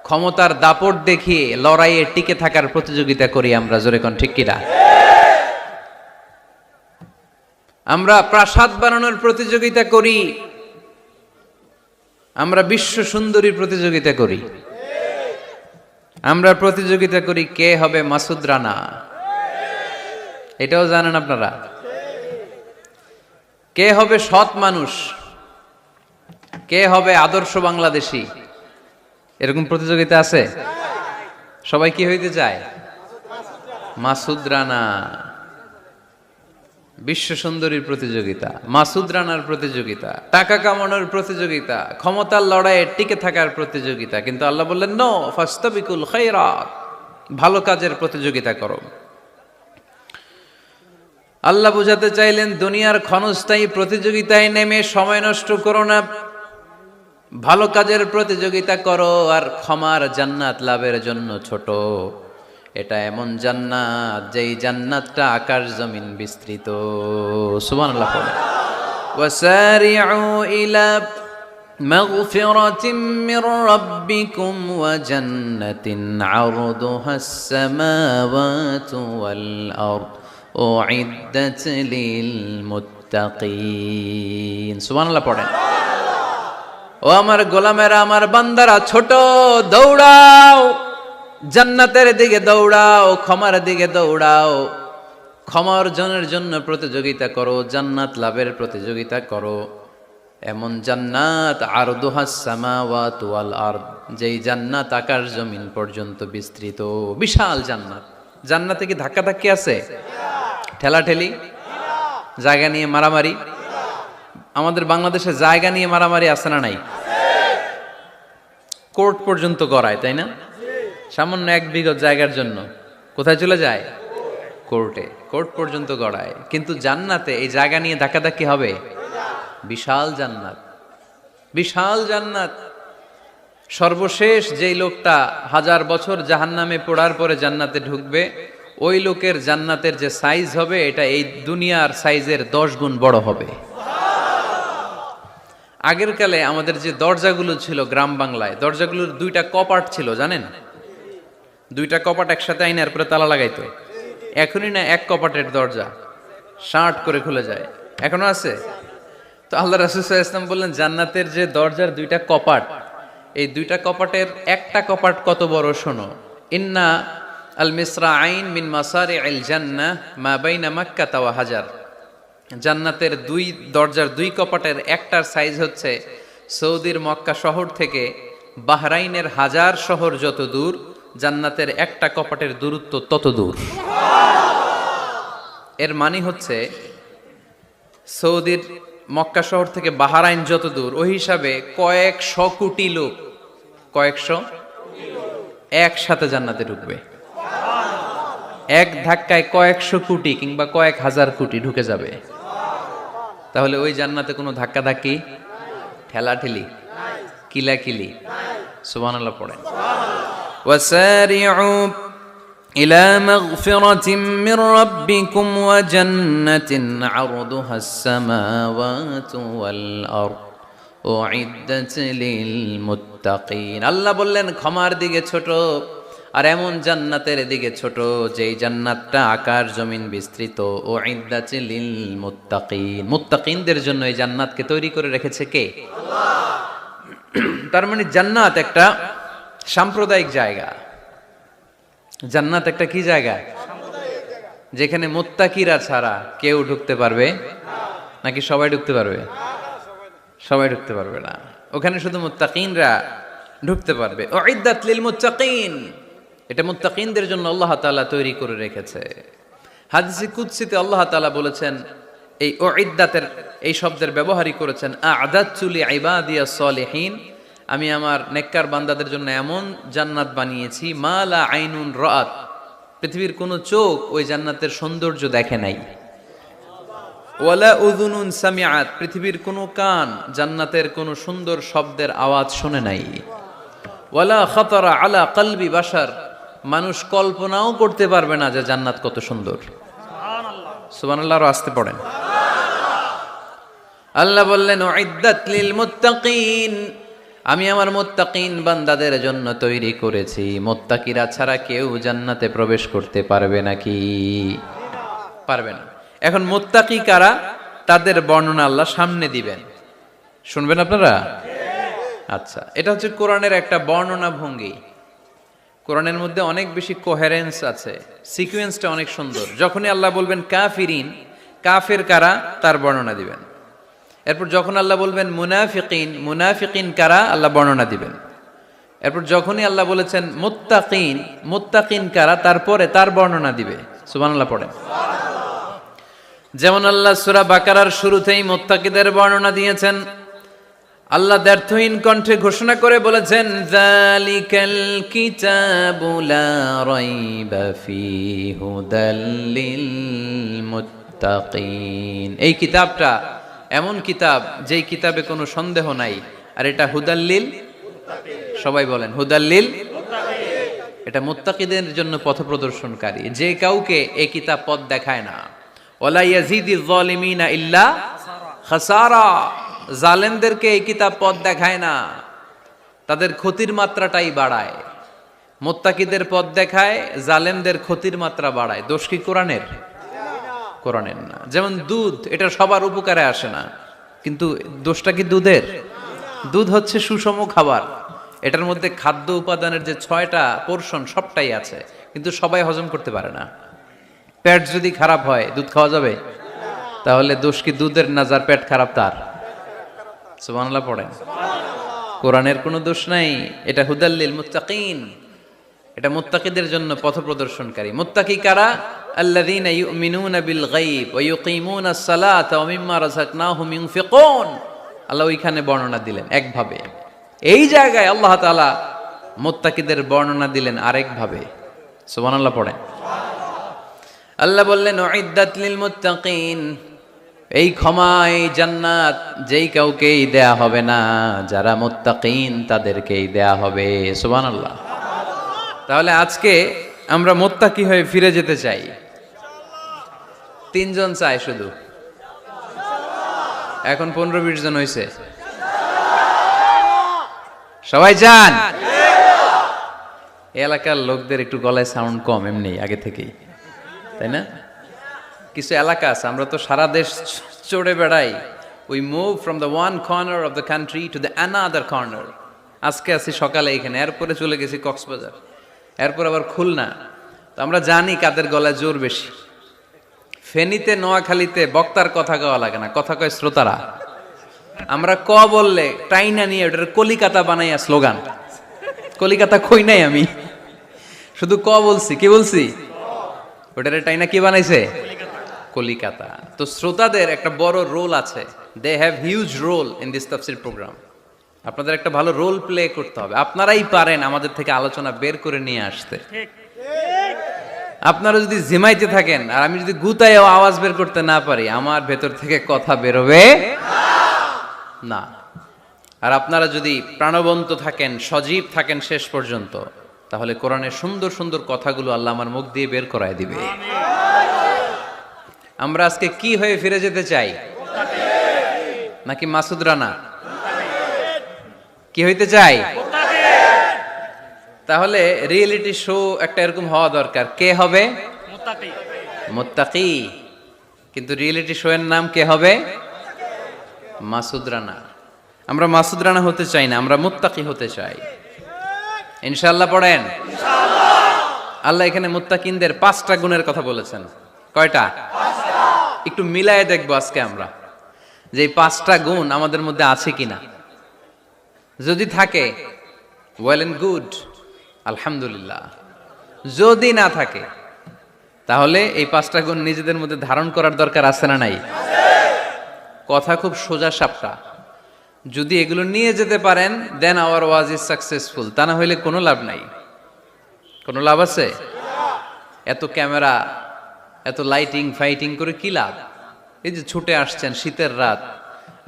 ক্ষমতার দাপট দেখিয়ে লড়াইয়ে টিকে থাকার প্রতিযোগিতা করি আমরা, জোরে কোন ঠিক কিনা? আমরা প্রাসাদ বানানোর প্রতিযোগিতা করি, আমরা বিশ্ব সুন্দরীর প্রতিযোগিতা করি, আমরা প্রতিযোগিতা করি কে হবে মাসুদ রানা। এটাও জানেন আপনারা? কে হবে সৎ মানুষ, কে হবে আদর্শ বাংলাদেশী, এরকম প্রতিযোগিতা আছে। সবাই কি হইতে চায়? মাসুদ রানা। বিশ্ব সুন্দরীর প্রতিযোগিতা, মাসুদ রানার প্রতিযোগিতা, টাকা কামানোর প্রতিযোগিতা, ক্ষমতার লড়াইয়ে টিকে থাকার প্রতিযোগিতা। কিন্তু আল্লাহ বললেন নো, ফাস্তাবিকুল খায়রাত, ভালো কাজের প্রতিযোগিতা করো। আল্লাহ বুঝাতে চাইলেন দুনিয়ার ক্ষণস্থায়ী প্রতিযোগিতায় নেমে সময় নষ্ট করো না, ভালো কাজের প্রতিযোগিতা করো। আর ক্ষমার জান্নাত লাভের জন্য ছোট। এটা এমন জান্নাত যেই জান্নাতটা আকাশ জমিন বিস্তৃত। সুবহানাল্লাহ পড়ে। ওয়াসারিউ ইলা মাগফিরাতিম মির রাব্বিকুম ওয়া জান্নাতিন আরদুহাস সামাওয়াতু ওয়াল আরদ উইদ্দাত লিল মুত্তাকিন। সুবহানাল্লাহ পড়েন। ও আমার গোলামেরা, আমার বান্দারা, ছোট, দৌড়াও, জান্নাতের দিকে দৌড়াও, ক্ষমার দিকে দৌড়াও। ক্ষমা অর্জনের জন্য প্রতিযোগিতা করো, জান্নাত লাভের প্রতিযোগিতা করো। এমন জান্নাত আরদুহাস সামাওয়াতু ওয়াল আরদ, যেই জান্নাত আকাশ জমিন পর্যন্ত বিস্তৃত। বিশাল জান্নাত। জান্নাতে কি ধাক্কাধাক্কি আছে? ঠেলাঠেলি? জায়গা নিয়ে মারামারি? আমাদের বাংলাদেশে জায়গা নিয়ে মারামারি আছে না নাই? কোর্ট পর্যন্ত গড়ায়, তাই না? সামান্য 1 বিঘা জায়গার জন্য কোথায় চলে যায়? কোর্টে। কোর্ট পর্যন্ত গড়ায়। কিন্তু জান্নাতে এই জায়গা নিয়ে ধাক্কাধাক্কি হবে? বিশাল জান্নাত, বিশাল জান্নাত। সর্বশেষ যেই লোকটা 1000 বছর জাহান্নামে পোড়ার পরে জান্নাতে ঢুকবে, ওই লোকের জান্নাতের যে সাইজ হবে, এটা এই দুনিয়ার সাইজের 10 গুণ বড় হবে। আগের কালে আমাদের যে দরজাগুলো ছিল গ্রাম বাংলায়, দরজাগুলোর 2টা কপাট ছিল, জানেন? 2টা কপাট একসাথে আইনার পরে তালা লাগাইতো। এখনই না এক কপাটের দরজা শার্ট করে খুলে যায়, এখনো আছে। তো আল্লাহ রাসূল সাল্লাল্লাহু আলাইহি ওয়াসাল্লাম বললেন জান্নাতের যে দরজার 2টা কপাট, এই 2টা কপাটের একটা কপাট কত বড় শোনো। ইন্না আল মিসরাআইন মিন মাসারি'আল জান্নাহ মা বাইনা মাক্কা ওয়া হাজার। জান্নাতের 2 দরজার 2 কপাটের একটার সাইজ হচ্ছে সৌদির মক্কা শহর থেকে বাহরাইনের হাজার শহর যত দূর, জান্নাতের একটা কপাটের দূরত্ব তত দূর। এর মানে হচ্ছে সৌদির মক্কা শহর থেকে বাহরাইন যত দূর, ওই হিসাবে কয়েকশো কোটি লোক, কয়েকশো একসাথে জান্নাতে ঢুকবে। এক ধাক্কায় কয়েকশো কোটি কিংবা কয়েক হাজার কোটি ঢুকে যাবে। তাহলে ওই জান্নাতে কোনো ধাক্কাধাক্কি, ঠেলাঠেলি, কিলাকিলি? সুবহানাল্লাহ পড়েন। ওয়াসারিউ ইলা মাগফিরাতিম মির রাব্বিকুম ওয়া জান্নাতিন আরদুহাস সামাওয়াতু ওয়াল আরদ উইদ্দাত লিল মুত্তাকিন। আল্লাহ বললেন ক্ষমার দিকে ছোট, আর এমন জান্নাতের দিকে ছোট যেই জান্নাতটা আকাশ জমিন বিস্তৃত। উইদ্দাত লিল মুত্তাকিন, মুত্তাকিনদের জন্য এই জান্নাতকে তৈরি করে রেখেছে কে? আল্লাহ। তার মানে জান্নাত একটা সাম্প্রদায়িক জায়গা। জান্নাত একটা কি জায়গা? যেখানে মুত্তাকিরা ছাড়া কেউ ঢুকতে পারবে নাকি সবাই ঢুকতে পারবে? সবাই ঢুকতে পারবে না, ওখানে শুধু মুত্তাকিনরা ঢুকতে পারবে। উইদ্দাত লিল মুত্তাকিন, এটা মুত্তাকিনদের জন্য আল্লাহ তাআলা তৈরি করে রেখেছে। হাদিসে কুদসিতে আল্লাহ তাআলা বলেছেন, এই উইদ্দাতের এই শব্দের ব্যবহারই করেছেন আ'দাতু লিইবাদিয়াস সালিহিন, আমি আমার নেককার বান্দাদের জন্য এমন জান্নাত বানিয়েছি মা লা আইনুন রাআত, পৃথিবীর কোনো চোখ ওই জান্নাতের সৌন্দর্য দেখে নাই। ওয়ালা উযুনুন সামিআত, পৃথিবীর কোনো কান জান্নাতের কোনো সুন্দর শব্দের আওয়াজ শুনে নাই। ওয়ালা খাতারা আলা কলবি বাশার, মানুষ কল্পনাও করতে পারবে না যে জান্নাত কত সুন্দর। সুবহানাল্লাহ, সুবহানাল্লাহ, আরো আসতে পড়েন। আল্লাহ বললেন উইদ্দাত লিল মুত্তাকিন, আমি আমার মুত্তাকিন বান্দাদের জন্য তৈরি করেছি। মুত্তাকিরা ছাড়া কেউ জান্নাতে প্রবেশ করতে পারবে নাকি? পারবে না। এখন মুত্তাকি কারা, তাদের বর্ণনা আল্লাহ সামনে দিবেন, শুনবেন আপনারা? আচ্ছা, এটা হচ্ছে কোরআনের একটা বর্ণনা ভঙ্গি। কোরআনের মধ্যে অনেক বেশি কোহেরেন্স আছে, সিকোয়েন্সটা অনেক সুন্দর। যখনই আল্লাহ বলবেন কাফিরিন, কাফের কারা, তার বর্ণনা দিবেন। এরপর যখন আল্লাহ বলবেন মুনাফিকিন, মুনাফিকিন কারা, আল্লাহ বর্ণনা দিবেন। এরপর যখনই আল্লাহ বলেছেন মুত্তাকিন, মুত্তাকিন কারা, তারপরে তার বর্ণনা দিবে। সুবহানাল্লাহ পড়েন। যেমন আল্লাহ সূরা বাকারার শুরুতেই মুত্তাকিদের বর্ণনা দিয়েছেন। আল্লাহ দ্ব্যর্থহীন কণ্ঠে ঘোষণা করে বলেছেন যালিকাল কিতাবু লা রাইবা ফীহি হুদাল লিল মুত্তাকিন, এই কিতাবটা এমন কিতাব যেই কিতাবে কোনো সন্দেহ নাই, আর এটা হুদাল্লিল, সবাই বলেন হুদাল্লিল, এটা মুত্তাকিদের জন্য পথ প্রদর্শনকারী। যে কাউকে এই কিতাব পথ দেখায় না। ওয়ালা ইয়াজিদিজ যালিমিনা ইল্লা খাসারা, জালেমদেরকে এই কিতাব পথ দেখায় না, তাদের ক্ষতির মাত্রাটাই বাড়ায়। মুত্তাকিদের পথ দেখায়, জালেমদের ক্ষতির মাত্রা বাড়ায়। দোষ কি কোরআনের? কোরআনের না। যেমন দুধ, এটা সবার উপকারে আসে না, কিন্তু দোষটা কি দুধের? দুধ হচ্ছে সুষম খাবার, এটার মধ্যে খাদ্য উপাদানের যে 6টা পোরশন সবটাই আছে, কিন্তু সবাই হজম করতে পারে না। পেট যদি খারাপ হয় দুধ খাওয়া যাবে? তাহলে দোষ কি দুধের না যার পেট খারাপ তার? সুবহানাল্লাহ পড়েন। কোরআনের কোনো দোষ নাই, এটা হুদাল্লিল মুত্তাকিন, এটা মুত্তাকিদের জন্য পথ প্রদর্শনকারী। মুত্তাকি কারা? আল্লাযীনা ইউমিনুনা বিল গায়ব ওয়া ইউকিমুনাস সালাতা ওয়া মিম্মা রাযাকনাহুম ইউনফিকুন। আল্লাহ ওইখানে বর্ণনা দিলেন একভাবে, এই জায়গায় আল্লাহ তাআলা মুত্তাকিদের বর্ণনা দিলেন আরেকভাবে। সুবহানাল্লাহ পড়েন। আল্লাহ বললেন উইদ্দাত লিল মুত্তাকিন, এই ক্ষমা, এই জান্নাত যেই কাউকেই দেয়া হবে না, যারা মুত্তাকিন তাদেরকেই দেয়া হবে। সুবহানাল্লাহ। তাহলে আজকে আমরা মুত্তাকি হয়ে ফিরে যেতে চাই। 3 জন চাই শুধু, এখন 15-20 জন হয়েছে। সবাই চান? এলাকার লোকদের একটু গলায় সাউন্ড কম এমনি আগে থেকেই, তাই না? কিছু এলাকা আছে, আমরা তো সারা দেশ চড়ে বেড়াই। We move from the one corner of the country to the another corner. আজকে আছি সকালে এখানে, এরপরে চলে গেছি কক্সবাজার, এরপর আবার খুলনা। তো আমরা জানি কাদের গলায় জোর বেশি। ফেনীতে, নোয়াখালীতে বক্তার কথা কওয়া লাগে না, কথা কয় শ্রোতারা। আমরা ক বললে টাইনা নিয়ে ওটার কলিকাতা বানাইয়া স্লোগান। কলিকাতা কই নাই আমি, শুধু ক বলছি। কি বলছি? ওটারে টাইনা কি বানাইছে? কলিকাতা। তো শ্রোতাদের একটা বড় রোল আছে, they have huge role in this তাফসীর প্রোগ্রাম। আপনাদের একটা ভালো রোল প্লে করতে হবে। আপনারাই পারেন আমাদের থেকে আলোচনা বের করে নিয়ে আসতে। আপনারা যদি জিমাইতে থাকেন আর আমি যদি গুতায় আওয়াজ বের করতে না পারি, আমার ভেতর থেকে কথা বেরোবে না। আর আপনারা যদি প্রাণবন্ত থাকেন, সজীব থাকেন শেষ পর্যন্ত, তাহলে কোরআনের সুন্দর সুন্দর কথাগুলো আল্লাহ আমার মুখ দিয়ে বের করায় দিবে। আমরা আজকে কি হয়ে ফিরে যেতে চাই? নাকি মাসুদ রানা? কি হইতে চাই? তাহলে রিয়েলিটি শো একটা এরকম হওয়া দরকার। কে হবে? মুত্তাকি। কিন্তু রিয়েলিটি শো এর নাম কে হবে? মাসুদ রানা। আমরা মাসুদ রানা হতে চাই না, আমরা মুত্তাকি হতে চাই। ইনশাআল্লাহ পড়েন। আল্লাহ এখানে মুত্তাকিনদের 5টা গুণের কথা বলেছেন। কয়টা? একটু মিলায়ে দেখবো আজকে আমরা যে এই 5টা গুণ আমাদের মধ্যে আছে কিনা। যদি থাকে ওয়েল এন্ড গুড, আলহামদুলিল্লাহ। যদি না থাকে তাহলে এই 5টা গুণ নিজেদের মধ্যে ধারণ করার দরকার আছে না নাই? কথা খুব সোজা সাপটা। যদি এগুলো নিয়ে যেতে পারেন দেন আওয়ার ওয়াজ ইজ সাকসেসফুল। তা না হইলে কোনো লাভ নাই। কোনো লাভ আছে? এত ক্যামেরা, এত লাইটিং ফাইটিং করে কি লাভ? এই যে ছুটে আসছেন শীতের রাত,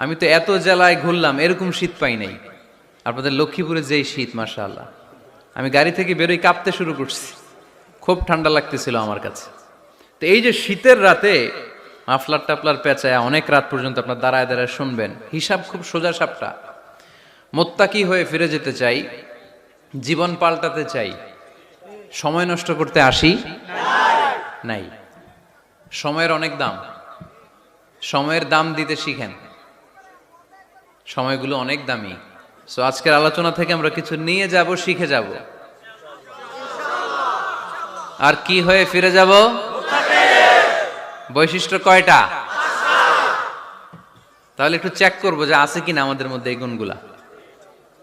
আমি তো এত জেলায় ঘুরলাম, এরকম শীত পাই নাই। আপনাদের লক্ষ্মীপুরে যেই শীত, মাশাআল্লাহ, আমি গাড়ি থেকে বেরোই কাঁপতে শুরু করছি, খুব ঠান্ডা লাগতেছিল আমার কাছে। তো এই যে শীতের রাতে মাফলার টাফলার পেঁচায় অনেক রাত পর্যন্ত আপনার দাঁড়ায় দাঁড়ায় শুনবেন, হিসাব খুব সোজা সাপটা। মুত্তাকি হয়ে ফিরে যেতে চাই, জীবন পাল্টাতে চাই, সময় নষ্ট করতে আসি নাই। সময়ের অনেক দাম, সময়ের দাম দিতে শিখেন। সময়গুলো অনেক দামি। সো আজকের আলোচনা থেকে আমরা কিছু নিয়ে যাব, শিখে যাব। আর কি হয়ে ফিরে যাব? বৈশিষ্ট্য কয়টা? তাহলে একটু চেক করবো যে আছে কিনা আমাদের মধ্যে এই গুণগুলা।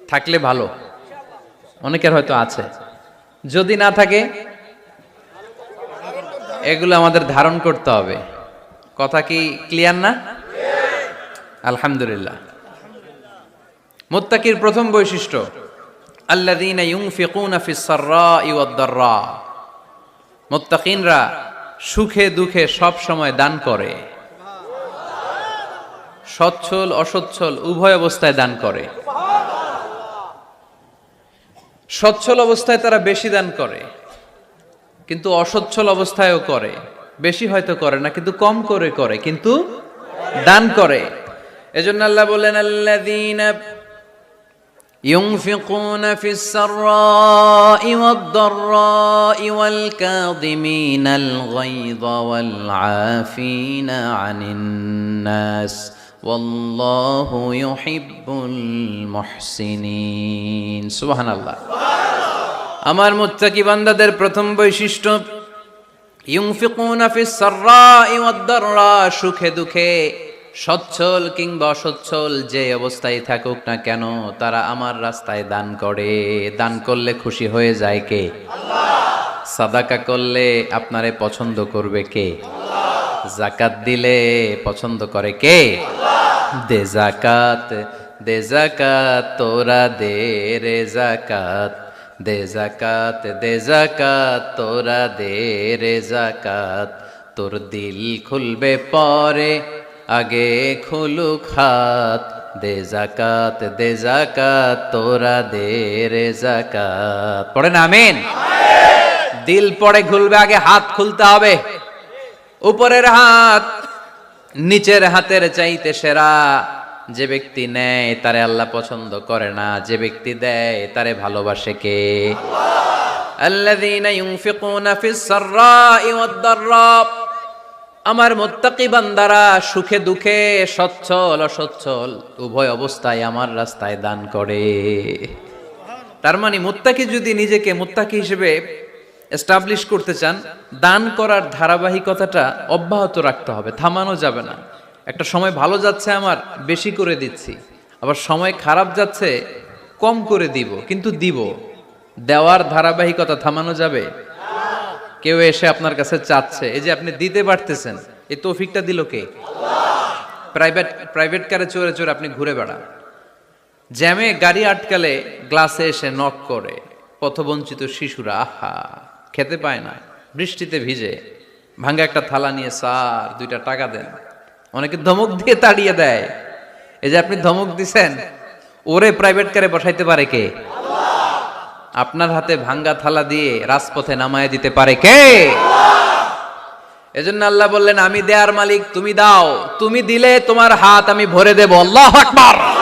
থাকলে ভালো, অনেকের হয়তো আছে। যদি না থাকে এগুলো আমাদের ধারণ করতে হবে। কথা কি ক্লিয়ার না? আলহামদুলিল্লাহ। মুত্তাকির প্রথম বৈশিষ্ট্য আল্লাযীনা ইউনফিকুনা ফিস সাররাই ওয়াদ দাররা। মুত্তাকিনরা সুখে দুঃখে সব সময় দান করে, সচ্ছল অসচ্ছল উভয় অবস্থায় দান করে। সচ্ছল অবস্থায় তারা বেশি দান করে, কিন্তু অসচ্ছল অবস্থায়ও করে। বেশি হয়তো করে না, কিন্তু কম করে করে, কিন্তু দান করে। এজন্য আল্লাহ বলেন আল্লাযীনা ينفقون في السراء والضراء والكاظمين الغيظ والعافين عن الناس والله يحب المحسنين سبحان الله আমার মুত্তাকি বান্দাদের প্রথম বৈশিষ্ট্য ইউনফিকুনা ফিস সাররাই ওয়াদ দাররা, সুখে দুঃখে সচ্ছল কিংবা অসচ্ছল যে অবস্থায় থাকুক না কেন তারা আমার রাস্তায় দান করে। দান করলে খুশি হয়ে যায় কে? আল্লাহ। সাদাকা করলে আপনারে পছন্দ করবে কে? আল্লাহ। যাকাত দিলে পছন্দ করে কে? আল্লাহ। দে যাকাত, দে যাকাত তোরা দে রে যাকাত, দে যাকাত, দে যাকাত তোরা দে রে যাকাত, তোর দিল খুলবে পরে আগে খুলুক হাত, দে যাকাত, দে যাকাত তোরা দে রে যাকাত। পড়েন আমিন। দিল পড়ে খুলবে, আগে হাত খুলতে হবে। উপরের হাত নিচের হাতের চাইতে সেরা। যে ব্যক্তি নেয় তারে আল্লাহ পছন্দ করে না, যে ব্যক্তি দেয় তারে ভালোবাসে কে? আল্লাহ। আল্লাযীনা ইউনফিকুনা ফিস সাররাই ওয়াদ দাররা, আমার মুত্তাকি বান্দারা সুখে দুঃখে সচ্ছল অসচ্ছল উভয় অবস্থায় আমার রাস্তায় দান করে। তার মানে মুত্তাকি যদি নিজেকে মুত্তাকি হিসেবে এস্টাবলিশ করতে চান, দান করার ধারাবাহিকতাটা অব্যাহত রাখতে হবে, থামানো যাবে না। একটা সময় ভালো যাচ্ছে আমার, বেশি করে দিচ্ছি, আবার সময় খারাপ যাচ্ছে, কম করে দিব, কিন্তু দিব। দেওয়ার ধারাবাহিকতা থামানো যাবে? কেউ এসে আপনার কাছে চাচ্ছে, এই যে আপনি দিতে পারতেছেন, এই তৌফিকটা দিল কে? আল্লাহ। প্রাইভেট কারে চড়ে চড়ে আপনি ঘুরে বেড়ান, জ্যামে গাড়ি আটকালে গ্লাসে এসে নক করে, পথবঞ্চিত শিশুরা আহা খেতে পায় না, বৃষ্টিতে ভিজে, ভাঙ্গা একটা থালা নিয়ে স্যার 2টা টাকা দেন। অনেকে ধমক দিয়ে তাড়িয়ে দেয়। এই যে আপনি ধমক দিছেন, ওরে প্রাইভেট কারে বসাইতে পারে কে? আল্লাহ। আপনার হাতে ভাঙ্গা থালা দিয়ে রাজপথে নামায় দিতে পারে কে? এজন্য আল্লাহ বললেন, আমি দেয়ার মালিক, তুমি দাও। তুমি দিলে তোমার হাত আমি ভরে দেব। আল্লাহু আকবার।